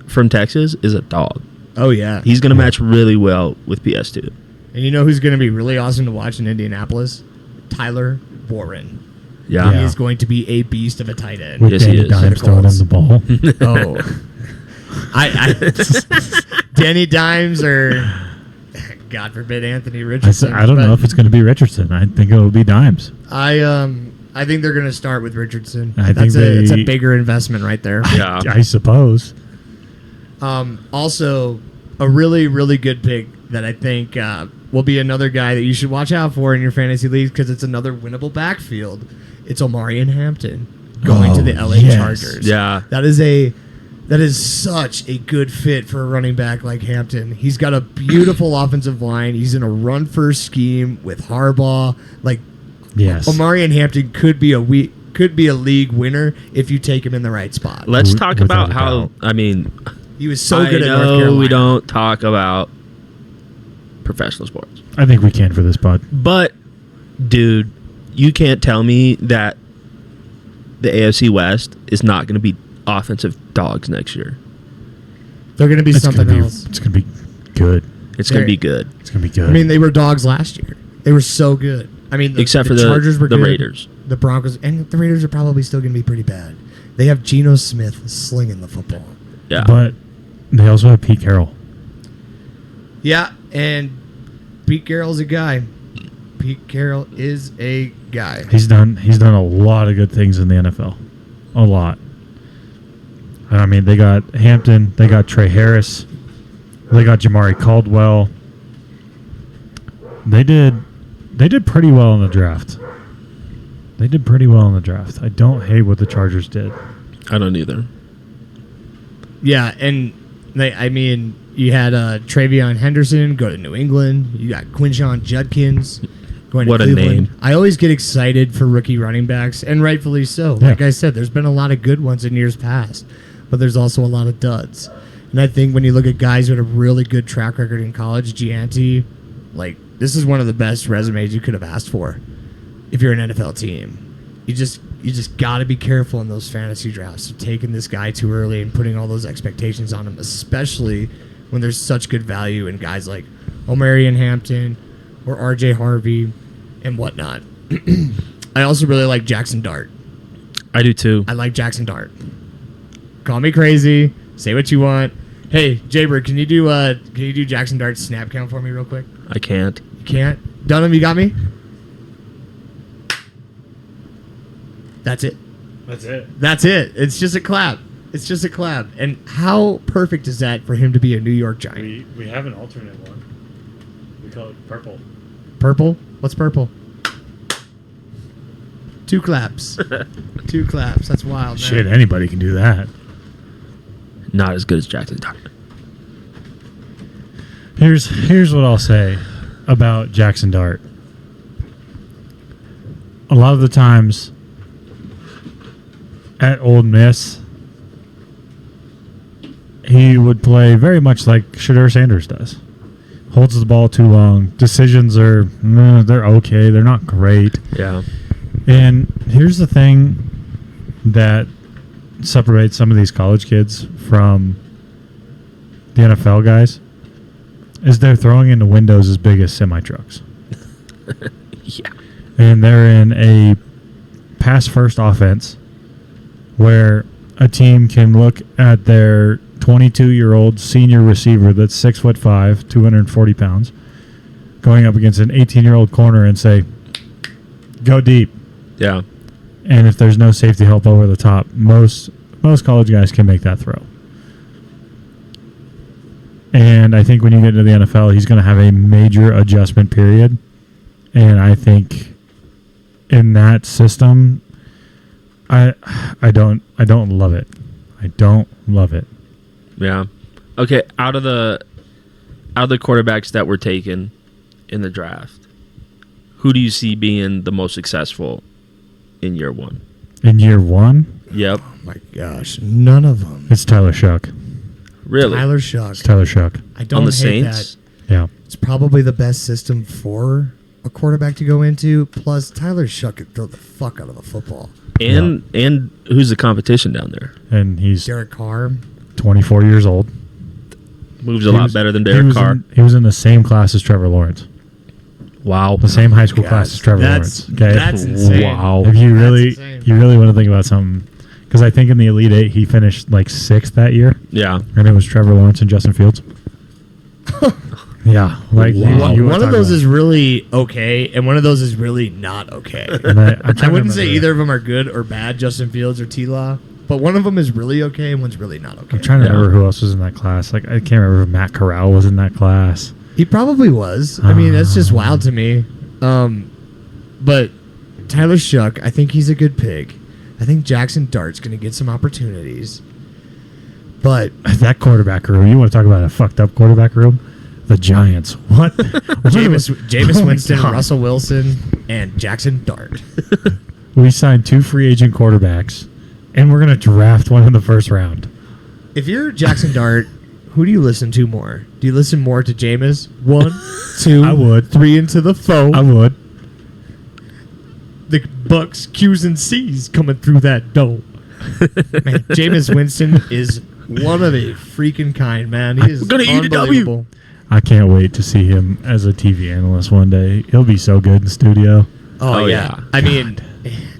D: from Texas is a dog.
B: Oh yeah,
D: He's going to match really well with PS2.
B: and you know who's going to be really awesome to watch in Indianapolis? Tyler Warren.
D: Yeah.
B: He is going to be a beast of a tight end.
C: With
D: Yes, he
C: Danny
D: is.
C: Dimes throwing him the ball.
B: Oh, Danny Dimes or God forbid Anthony Richardson.
C: I don't know
B: but
C: if it's going to be Richardson. I think it will be Dimes.
B: I think they're going to start with Richardson.
C: I think
B: It's a
C: they-
B: bigger investment right there.
D: Yeah.
C: I suppose.
B: Also, a really, really good pick that I think will be another guy that you should watch out for in your fantasy leagues because it's another winnable backfield. It's Omarion Hampton going to the LA Chargers.
D: Yeah.
B: That is such a good fit for a running back like Hampton. He's got a beautiful offensive line. He's in a run-first scheme with Harbaugh. Like,
C: Yes.
B: Omarion Hampton could be a league winner if you take him in the right spot.
D: Let's talk
C: Without
D: about
C: a
D: how.
C: doubt.
D: I mean,
B: He was so good
D: I
B: at North
D: know
B: Carolina.
D: we don't talk about professional sports,
C: I think we can for this pod.
D: but dude, you can't tell me that the AFC West is not going to be offensive dogs next year.
B: They're going to be
C: It's
B: something
C: gonna be,
B: else.
C: It's gonna be good.
D: It's going to
B: They're-
D: be good,
C: It's gonna be good.
B: I mean, they were dogs last year. They were so good. I mean,
D: except for
B: Chargers were
D: the
B: good.
D: Raiders.
B: The Broncos, and the Raiders are probably still going to be pretty bad. They have Geno Smith slinging the football.
D: Yeah,
C: but they also have Pete Carroll.
B: Yeah, and Pete Carroll's a guy. Pete Carroll is a guy.
C: He's done a lot of good things in the NFL. A lot. I mean, they got Hampton, they got Trey Harris, they got Jamari Caldwell. They did pretty well in the draft. I don't hate what the Chargers did.
D: I don't either.
B: Yeah, and you had Travion Henderson go to New England. You got Quinshon Judkins going
D: What
B: to
D: a
B: Cleveland.
D: name.
B: I always get excited for rookie running backs, and rightfully so.
C: Yeah.
B: Like I said, there's been a lot of good ones in years past, but there's also a lot of duds. And I think when you look at guys who had a really good track record in college, Gianti, like, this is one of the best resumes you could have asked for if you're an NFL team. You just got to be careful in those fantasy drafts of taking this guy too early and putting all those expectations on him, especially when there's such good value in guys like Omarion Hampton or RJ Harvey and whatnot. I also really like Jackson Dart.
D: I do too.
B: I like Jackson Dart. Call me crazy. Say what you want. Hey, Jaybird, can you do Jackson Dart's snap count for me real quick?
D: I can't.
B: You can't? Dunham, you got me? That's it. That's it. It's just a clap. And how perfect is that for him to be a New York Giant?
C: We have an alternate one. We call it purple.
B: Purple? What's purple? 2 claps. 2 claps. That's wild, man.
C: Shit, anybody can do that.
D: Not as good as Jackson Dart.
C: Here's what I'll say about Jackson Dart. A lot of the times at Ole Miss, he would play very much like Shadur Sanders does. Holds the ball too long. Decisions are, they're okay. They're not great.
D: Yeah.
C: And here's the thing that separates some of these college kids from the NFL guys is they're throwing into windows as big as semi-trucks.
D: Yeah.
C: And they're in a pass-first offense where a team can look at their 22-year-old senior receiver that's 6'5", 240 pounds, going up against an 18-year-old corner and say, go deep.
D: Yeah.
C: And if there's no safety help over the top, most college guys can make that throw. And I think when you get into the NFL, he's going to have a major adjustment period. And I think in that system, I don't love it. I don't love it.
D: Yeah. Okay. Out of the quarterbacks that were taken in the draft, who do you see being the most successful in year one?
C: In year one,
D: Yep.
B: Oh my gosh, none of them.
C: it's Tyler Shuck.
D: Really?
B: Tyler Shuck.
C: It's Tyler Shuck.
B: I don't
D: On the
B: hate
D: Saints?
B: that.
C: Yeah.
B: It's probably the best system for a quarterback to go into. Plus, Tyler Shuck could throw the fuck out of the football.
D: And who's the competition down there?
C: And he's
B: Derek Carr.
C: 24 years old.
D: Moves a
C: He
D: lot
C: was-
D: better than
C: he
D: Derek
C: was
D: Carr.
C: he was in the same class as Trevor Lawrence.
D: Wow.
C: The same high school
B: Gosh,
C: class as Trevor Lawrence. Okay.
B: that's insane.
D: Wow.
C: If you
B: That's
C: really
B: insane.
C: want to think about something, because I think in the Elite Eight he finished like 6th that year,
D: Yeah.
C: and it was Trevor Lawrence and Justin Fields. Yeah, like
D: Wow.
C: you
B: One of those is really okay, and one of those is really not okay.
C: And I'm trying
B: I
C: to
B: wouldn't say
C: remember.
B: either of them are good or bad, Justin Fields or T-Law, but one of them is really okay and one's really not okay.
C: I'm trying to remember who else was in that class. Like I can't remember if Matt Corral was in that class.
B: He probably was. I mean, that's just wild to me. But Tyler Shuck, I think he's a good pick. I think Jackson Dart's going to get some opportunities. But
C: That quarterback room, you want to talk about a fucked up quarterback room? The Giants. What?
B: Jameis
C: Oh my
B: Winston,
C: God.
B: Russell Wilson, and Jackson Dart.
C: We signed 2 free agent quarterbacks, and we're going to draft one in the first round.
B: If you're Jackson Dart, who do you listen to more? Do you listen more to Jameis? 1, 2,
C: I would.
B: 3 into the foe.
C: I would.
B: The Bucks, Q's, and C's coming through that door. Man, Jameis Winston is one of a freaking kind, man. He is
D: gonna eat a W.
B: unbelievable.
C: I can't wait to see him as a TV analyst one day. He'll be so good in the studio.
B: Oh,
D: Oh,
B: yeah.
D: yeah.
B: I mean,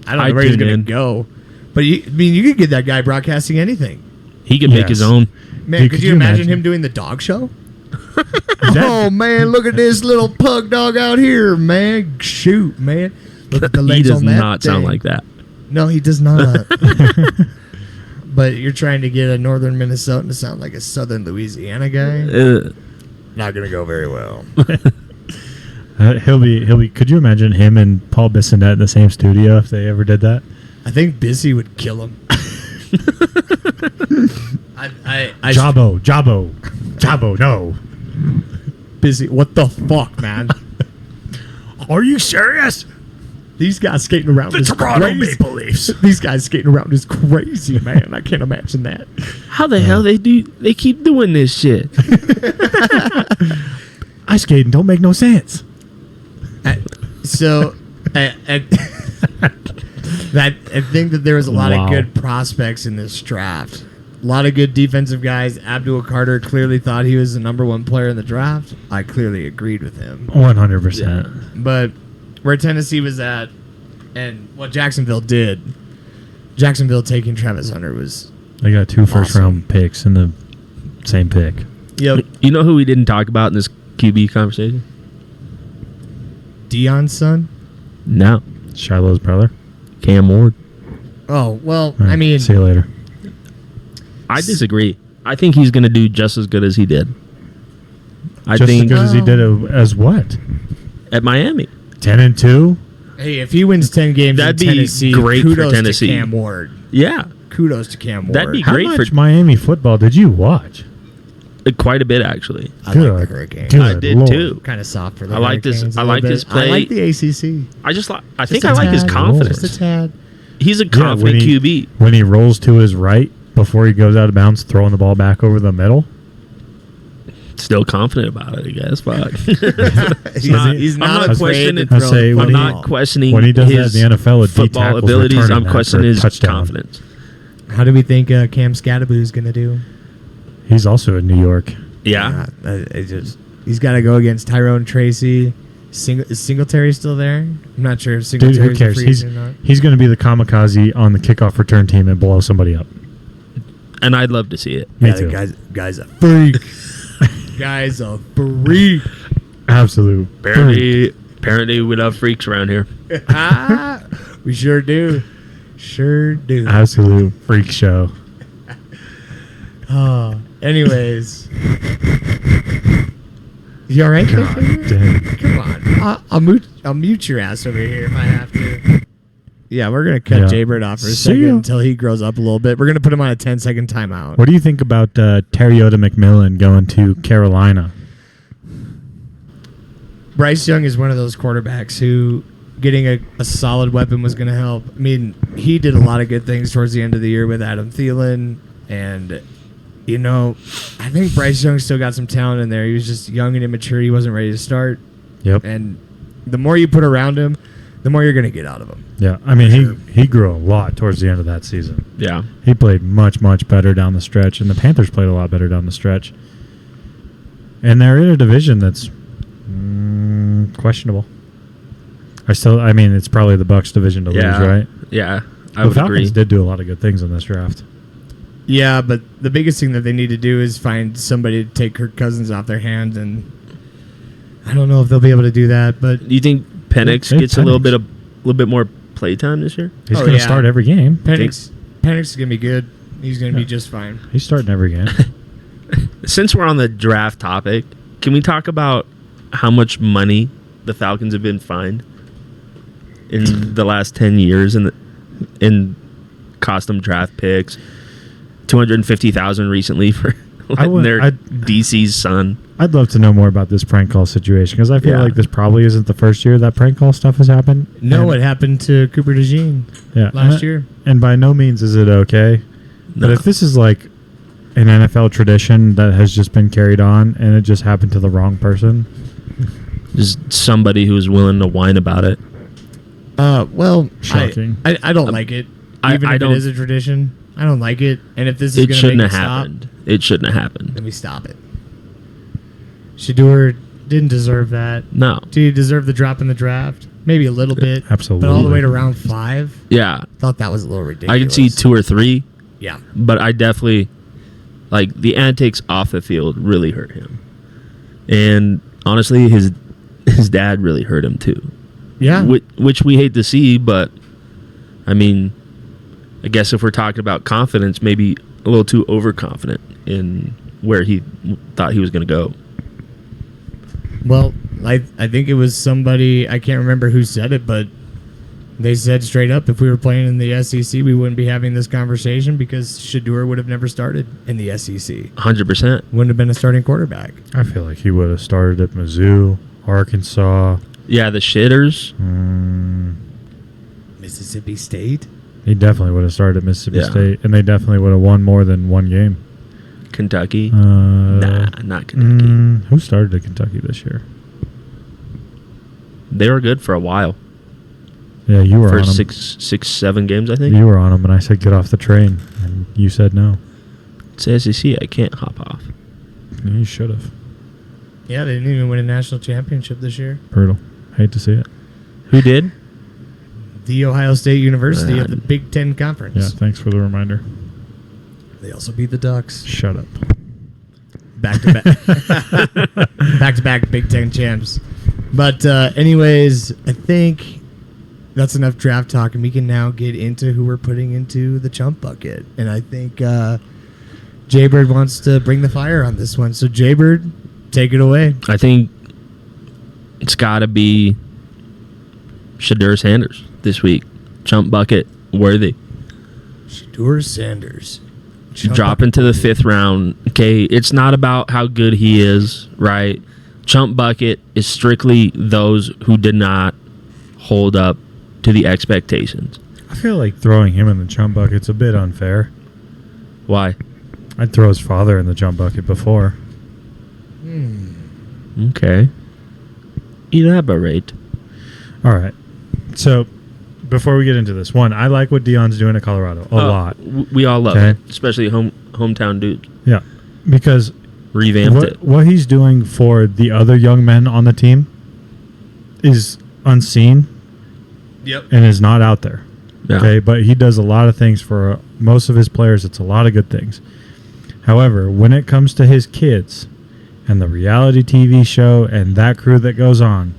B: I don't know
D: I'd
B: where he's
D: tune
B: going to
D: in.
B: go. But, you could get that guy broadcasting anything.
D: He could make his
C: Yes.
D: own.
B: Man,
C: Dude,
B: could
C: could
B: you
C: you
B: imagine
C: imagine?
B: him doing the dog show?
C: That-
B: Oh, man, look at this little pug dog out here, man. Shoot, man. Look at the
D: He
B: legs
D: does
B: on that
D: not sound
B: thing.
D: like that.
B: No, he does not. But you're trying to get a northern Minnesotan to sound like a southern Louisiana guy? Not going to go very well.
C: He'll be. Could you imagine him and Paul Bissonnette in the same studio if they ever did that?
B: I think Bissy would kill him. I
C: Jabo, no.
B: Bissy, what the fuck, man?
C: Are you serious?
B: These guys skating around is crazy.
C: Leafs.
B: These guys skating around is crazy, man. I can't imagine that.
D: How the hell they keep doing this shit?
C: Ice skating don't make no sense.
B: So, I think that there was a lot
C: Wow.
B: of good prospects in this draft. A lot of good defensive guys. Abdul Carter clearly thought he was the number 1 player in the draft. I clearly agreed with him.
C: 100%.
B: But where Tennessee was at and what Jacksonville did, Jacksonville taking Travis Hunter was...
C: They got 2 first
B: Awesome.
C: round picks in the same pick.
B: Yep.
D: You know who we didn't talk about in this QB conversation?
B: Dion's son?
D: No.
C: Shiloh's brother.
D: Cam Ward.
B: Oh, well,
C: All right,
B: I mean...
C: see you later.
D: I disagree. I think he's going to do just as good as he did. I
C: Just
D: think
C: as good as he did as what?
D: at Miami.
C: 10-2.
B: Hey, if he wins 10 games
D: That'd
B: in
D: be
B: Tennessee,
D: great for
B: kudos
D: Tennessee.
B: to Cam Ward.
D: Yeah.
B: Kudos to Cam Ward.
D: That'd be
C: How
D: great
C: much
D: for
C: Miami football did you watch?
D: quite a bit, actually.
B: I
C: Good.
B: like the Hurricanes.
C: Good
D: I did
C: Lord.
D: too.
B: Kind of soft for the
D: I like this-
B: Hurricanes a
D: I
B: little
D: like
B: bit.
D: this play.
B: I like the ACC.
D: I think
B: Just a
D: I like his
B: tad.
D: confidence.
B: Just a tad.
D: He's a
C: Yeah,
D: confident
C: when
D: QB.
C: When he rolls to his right before he goes out of bounds, throwing the ball back over the middle.
D: Still confident about it, I guess. Fuck.
B: He's
D: I'm
B: not
D: not
B: afraid
D: questioning-
B: to
C: I
B: throw
C: say
B: the
C: when
D: I'm
C: he-
B: football.
D: not questioning
C: When he does
D: his
C: that in the NFL with D
D: football
C: tackles
D: abilities.
C: returning
D: I'm
C: that
D: questioning
C: for a
D: his
C: touchdown.
D: confidence.
B: How do we think Cam Scadaboo's going to do?
C: He's also in New York.
D: Yeah.
B: He's got to go against Tyrone Tracy. Is Singletary still there? I'm not sure if
C: Dude,
B: Singletary's
C: who cares?
B: a free agent or not.
C: He's going to be the kamikaze on the kickoff return team and blow somebody up.
D: And I'd love to see it.
C: Me
B: Yeah,
C: too.
B: the guy's a freak. Guy's a freak.
C: Absolute. freak.
D: Apparently we love freaks around here.
B: We sure do. Sure do.
C: Absolute freak show.
B: Oh, anyways. You all right?
C: God damn.
B: Come on. I'll mute your ass over here if I have to. Yeah, we're going to cut
C: Yeah.
B: Jaybird off for a
C: See
B: second
C: ya.
B: until he grows up a little bit. We're going to put him on a 10-second timeout.
C: What do you think about Terriota McMillan going to Carolina?
B: Bryce Young is one of those quarterbacks who getting a solid weapon was going to help. I mean, he did a lot of good things towards the end of the year with Adam Thielen. And, you know, I think Bryce Young still got some talent in there. He was just young and immature. He wasn't ready to start.
C: Yep.
B: And the more you put around him, the more you're going to get out of him.
C: Yeah. I mean, he grew a lot towards the end of that season.
D: Yeah.
C: He played much, much better down the stretch, and the Panthers played a lot better down the stretch. And they're in a division that's questionable. I mean, it's probably the Bucs division to lose, right?
D: Yeah. I
C: The
D: would
C: Falcons
D: agree.
C: did do a lot of good things in this draft.
B: Yeah, but the biggest thing that they need to do is find somebody to take Kirk Cousins off their hands, and I don't know if they'll be able to do that. But
D: Do you think Penix
C: Hey,
D: gets a little bit more playtime this year?
C: He's
B: Oh,
C: going to
B: yeah.
C: start every game.
B: Penix Penix's gonna be good. He's gonna be just fine.
C: He's starting every game.
D: Since we're on the draft topic, can we talk about how much money the Falcons have been fined in the last 10 years in custom draft picks? $250,000 recently for letting their DC's son.
C: I'd love to know more about this prank call situation because I feel
D: Yeah.
C: like this probably isn't the first year that prank call stuff has happened.
B: No,
C: And-
B: it happened to Cooper DeJean last year.
C: And by no means is it okay.
D: No.
C: But if this is like an NFL tradition that has just been carried on and it just happened to the wrong person,
D: Just somebody who's willing to whine about it.
B: Well,
C: Shocking.
B: I don't like it. Even
D: I
B: if
D: don't-
B: it is a tradition, I don't like it. And if this is
D: It
B: gonna
D: shouldn't
B: make
D: have
B: it stop,
D: happened. It shouldn't have happened.
B: let me stop it. Shador didn't deserve that.
D: No.
B: Did he deserve the drop in the draft? Maybe a little bit.
C: Absolutely.
B: But all the way to round 5,
D: Yeah.
B: thought that was a little ridiculous.
D: I can see 2 or 3,
B: Yeah.
D: but I definitely like the antics off the field really hurt him. And honestly, his dad really hurt him too.
B: Yeah.
D: Which we hate to see, but I mean, I guess if we're talking about confidence, maybe a little too overconfident in where he thought he was going to go.
B: Well, I think it was somebody, I can't remember who said it, but they said straight up if we were playing in the SEC, we wouldn't be having this conversation because Shador would have never started in the SEC.
D: 100%.
B: Wouldn't have been a starting quarterback.
C: I feel like he would have started at Mizzou, Arkansas.
D: Yeah, the shitters.
B: Mississippi State?
C: He definitely would have started at Mississippi
D: Yeah.
C: State, and they definitely would have won more than one game.
D: Kentucky. Nah, not Kentucky.
C: Who started at Kentucky this year?
D: They were good for a while.
C: Yeah, you were on
D: First
C: them.
D: 6, 7 games, I think.
C: You were on them, and I said get off the train, and you said no.
D: It's SEC. I can't hop off.
C: Yeah, you should have.
B: Yeah, they didn't even win a national championship this year.
C: Brutal. Hate to see it.
D: Who did?
B: The Ohio State University of the Big Ten Conference.
C: Yeah, thanks for the reminder.
B: They also beat the Ducks.
C: Shut up.
B: Back to back. Back to back Big Ten champs. But anyways, I think that's enough draft talk, and we can now get into who we're putting into the chump bucket. And I think Jaybird wants to bring the fire on this one. So Jaybird, take it away.
D: I think it's got to be Shador Sanders this week. Chump bucket worthy.
B: Shador Sanders. Chump
D: Drop
B: bucket.
D: into the 5th round. Okay, it's not about how good he is, right? Chump bucket is strictly those who did not hold up to the expectations.
C: I feel like throwing him in the jump bucket's a bit unfair.
D: Why?
C: I'd throw his father in the jump bucket before.
D: Okay. Elaborate.
C: All right. So, before we get into this, one, I like what Deion's doing at Colorado a lot.
D: We all love
C: Okay.
D: it, especially hometown dude.
C: Yeah, because
D: Revamped it.
C: what he's doing for the other young men on the team is unseen.
B: Yep.
C: And is not out there.
D: Yeah.
C: Okay, but he does a lot of things for most of his players. It's a lot of good things. However, when it comes to his kids and the reality TV show and that crew that goes on,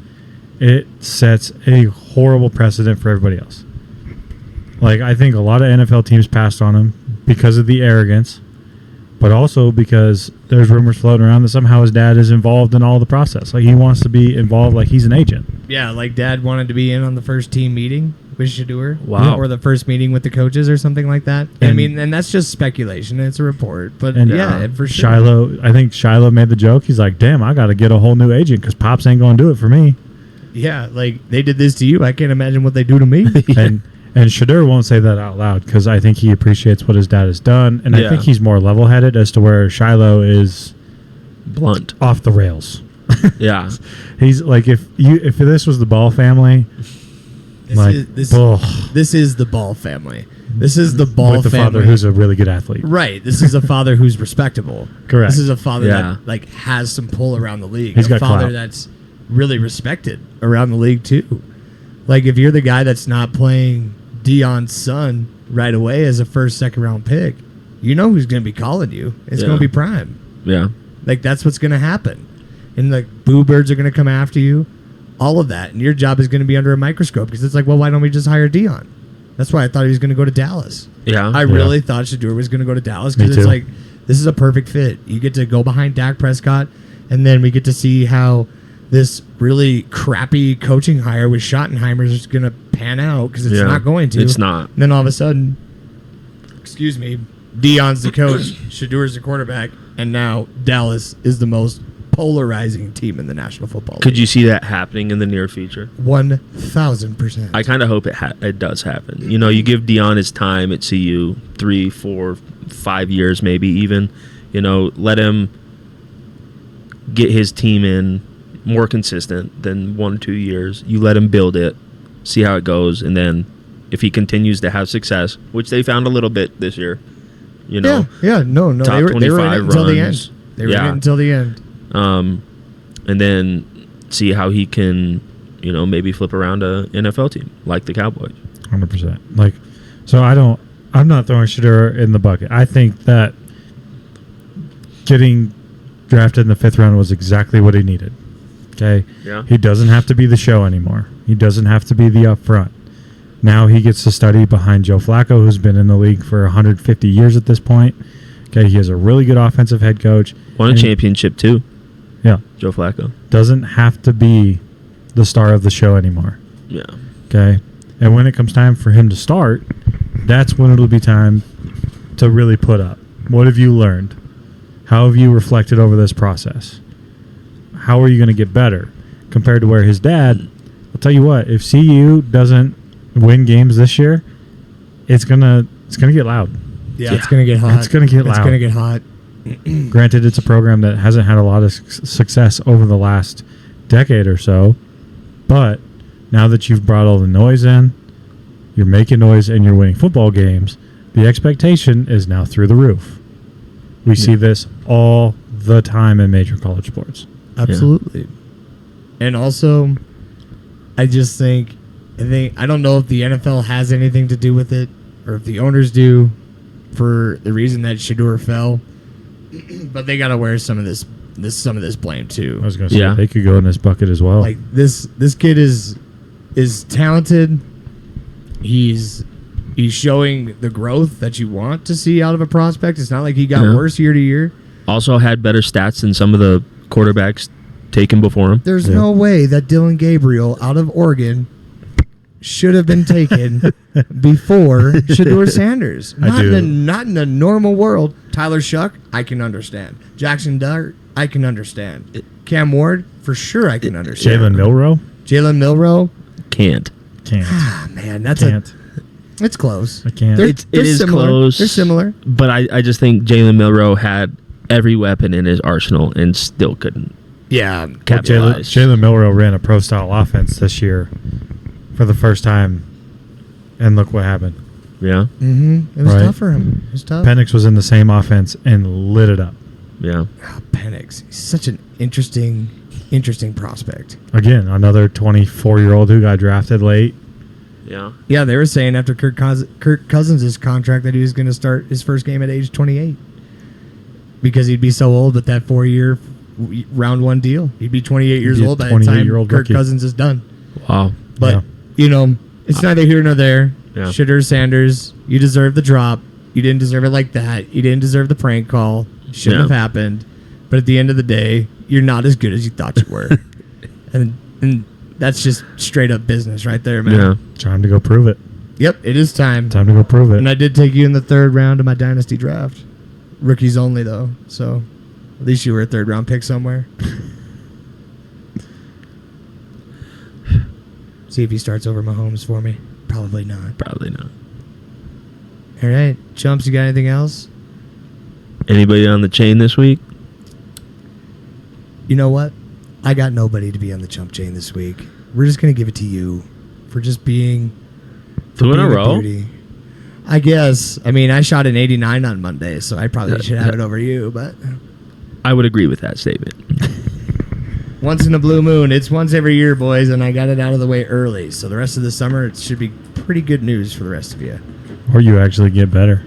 C: it sets a horrible precedent for everybody else. Like, I think a lot of NFL teams passed on him because of the arrogance, but also because there's rumors floating around that somehow his dad is involved in all the process. Like, he wants to be involved like he's an agent.
B: Yeah, like Dad wanted to be in on the first team meeting with Shador.
D: Wow.
B: Or the first meeting with the coaches or something like that. I
C: And-
B: mean, and that's just speculation. It's a report. But
C: And
B: yeah, for sure.
C: I think Shiloh made the joke. He's like, damn, I got to get a whole new agent because Pops ain't going to do it for me.
B: Yeah, like they did this to you. I can't imagine what they do to me.
C: And Shador won't say that out loud because I think he appreciates what his dad has done. And I
D: Yeah.
C: think he's more level-headed as to where Shiloh is
D: Blunt.
C: off the rails.
D: Yeah.
C: He's like, if this was the Ball family,
B: This
C: like,
B: is
C: ugh,
B: this is the Ball family. This is the Ball
C: with the
B: family.
C: father who's a really good athlete.
B: Right. This is a father who's respectable.
C: Correct.
B: This is a father
D: Yeah.
B: that like has some pull around the league.
C: He's
B: a
C: got
B: father
C: clout.
B: that's really respected around the league too. Like if you're the guy that's not playing Deion's son right away as a first, second round pick, you know who's going to be calling you. It's
D: Yeah.
B: going to be Prime.
D: Yeah.
B: Like that's what's going to happen. And like boo birds are going to come after you. All of that. And your job is going to be under a microscope because it's like, well, why don't we just hire Deion? That's why I thought he was going to go to Dallas.
D: Yeah.
B: I really thought Shedeur was going to go to Dallas
C: Me
B: because it's
C: too.
B: like, this is a perfect fit. You get to go behind Dak Prescott, and then we get to see how this really crappy coaching hire with Schottenheimer is going to pan out because it's not going to.
D: It's not.
B: And then all of a sudden, excuse me, Deion's the coach, Shadeur's the quarterback, and now Dallas is the most polarizing team in the National Football League.
D: Could you see that happening in the near future?
B: 1,000%.
D: I kind of hope it does happen. You know, you give Deion his time at CU, 3, 4, 5 years maybe even. You know, let him get his team in more consistent than 1 or 2 years. You let him build it, see how it goes, and then if he continues to have success, which they found a little bit this year, you know.
B: No,
D: top
B: they were in it
D: 25
B: until the end.
D: runs.
B: They were in it until the end.
D: And then see how he can, you know, maybe flip around a NFL team like the Cowboys.
C: 100%. Like, so I'm not throwing Shedeur in the bucket. I think that getting drafted in the 5th round was exactly what he needed. Okay?
D: Yeah.
C: He doesn't have to be the show anymore. He doesn't have to be the up front. Now he gets to study behind Joe Flacco, who's been in the league for 150 years at this point. Okay, he has a really good offensive head coach.
D: Won a championship too.
C: Yeah.
D: Joe Flacco.
C: Doesn't have to be the star of the show anymore.
D: Yeah.
C: Okay? And when it comes time for him to start, that's when it'll be time to really put up. What have you learned? How have you reflected over this process? How are you going to get better compared to where his dad? I'll tell you what, if CU doesn't win games this year, it's gonna get loud.
B: Yeah, it's going to get hot.
C: It's gonna get loud.
B: It's going to get hot.
C: Granted, it's a program that hasn't had a lot of success over the last decade or so, but now that you've brought all the noise in, you're making noise and you're winning football games, the expectation is now through the roof. We see this all the time in major college sports.
B: Absolutely. And also, I don't know if the NFL has anything to do with it or if the owners do for the reason that Shedeur fell, but they got to wear some of this blame too.
C: I was going to say they could go in this bucket as well.
B: Like this kid is talented. He's showing the growth that you want to see out of a prospect. It's not like he got worse year to year.
D: Also had better stats than some of the quarterbacks taken before him.
B: There's no way that Dylan Gabriel out of Oregon should have been taken before Shedeur Sanders. Not in a normal world. Tyler Shuck, I can understand. Jackson Dart, I can understand. Cam Ward, for sure I can understand.
C: Jalen Milroe?
D: Can't.
B: Ah, man, it's close.
C: I can't.
D: It is
B: similar.
D: close.
B: They're similar.
D: But I just think Jalen Milroe had every weapon in his arsenal and still couldn't capitalize.
C: Jalen Milroe ran a pro-style offense this year for the first time, and look what happened.
D: Yeah.
B: Mm-hmm. It was tough for him. It was tough.
C: Penix was in the same offense and lit it up.
D: Yeah.
B: Oh, Penix. He's such an interesting prospect.
C: Again, another 24-year-old who got drafted late.
D: Yeah.
B: Yeah, they were saying after Kirk Cousins' contract that he was going to start his first game at age 28 because he'd be so old with that 4-year round one deal. He'd be 28 years old by the time Kirk Cousins is done.
D: Wow.
B: But, it's neither here nor there.
D: Yeah.
B: Shedeur Sanders, you deserve the drop. You didn't deserve it like that. You didn't deserve the prank call. Shouldn't have happened. But at the end of the day, you're not as good as you thought you were. and that's just straight up business right there, man.
D: Yeah.
C: Time to go prove it.
B: Yep, it is time.
C: Time to go prove it.
B: And I did take you in the 3rd round of my dynasty draft. Rookies only, though. So at least you were a 3rd round pick somewhere. See if he starts over Mahomes for me. Probably not.
D: Probably not.
B: All right. Chumps, you got anything else?
D: Anybody on the chain this week?
B: You know what? I got nobody to be on the chump chain this week. We're just going to give it to you for just being...
D: 2 in a row?
B: I guess. I mean, I shot an 89 on Monday, so I probably should have it over you, but...
D: I would agree with that statement.
B: Once in a blue moon. It's once every year, boys, and I got it out of the way early. So the rest of the summer, it should be pretty good news for the rest of you.
C: Or you actually get better.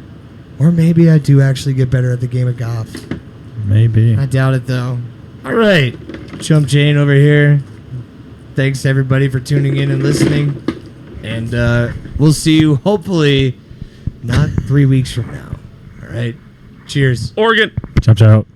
B: Or maybe I do actually get better at the game of golf.
C: Maybe.
B: I doubt it, though. All right. Chump Chain over here. Thanks, everybody, for tuning in and listening. And We'll see you hopefully not 3 weeks from now. All right. Cheers.
D: Oregon.
C: Chumps out.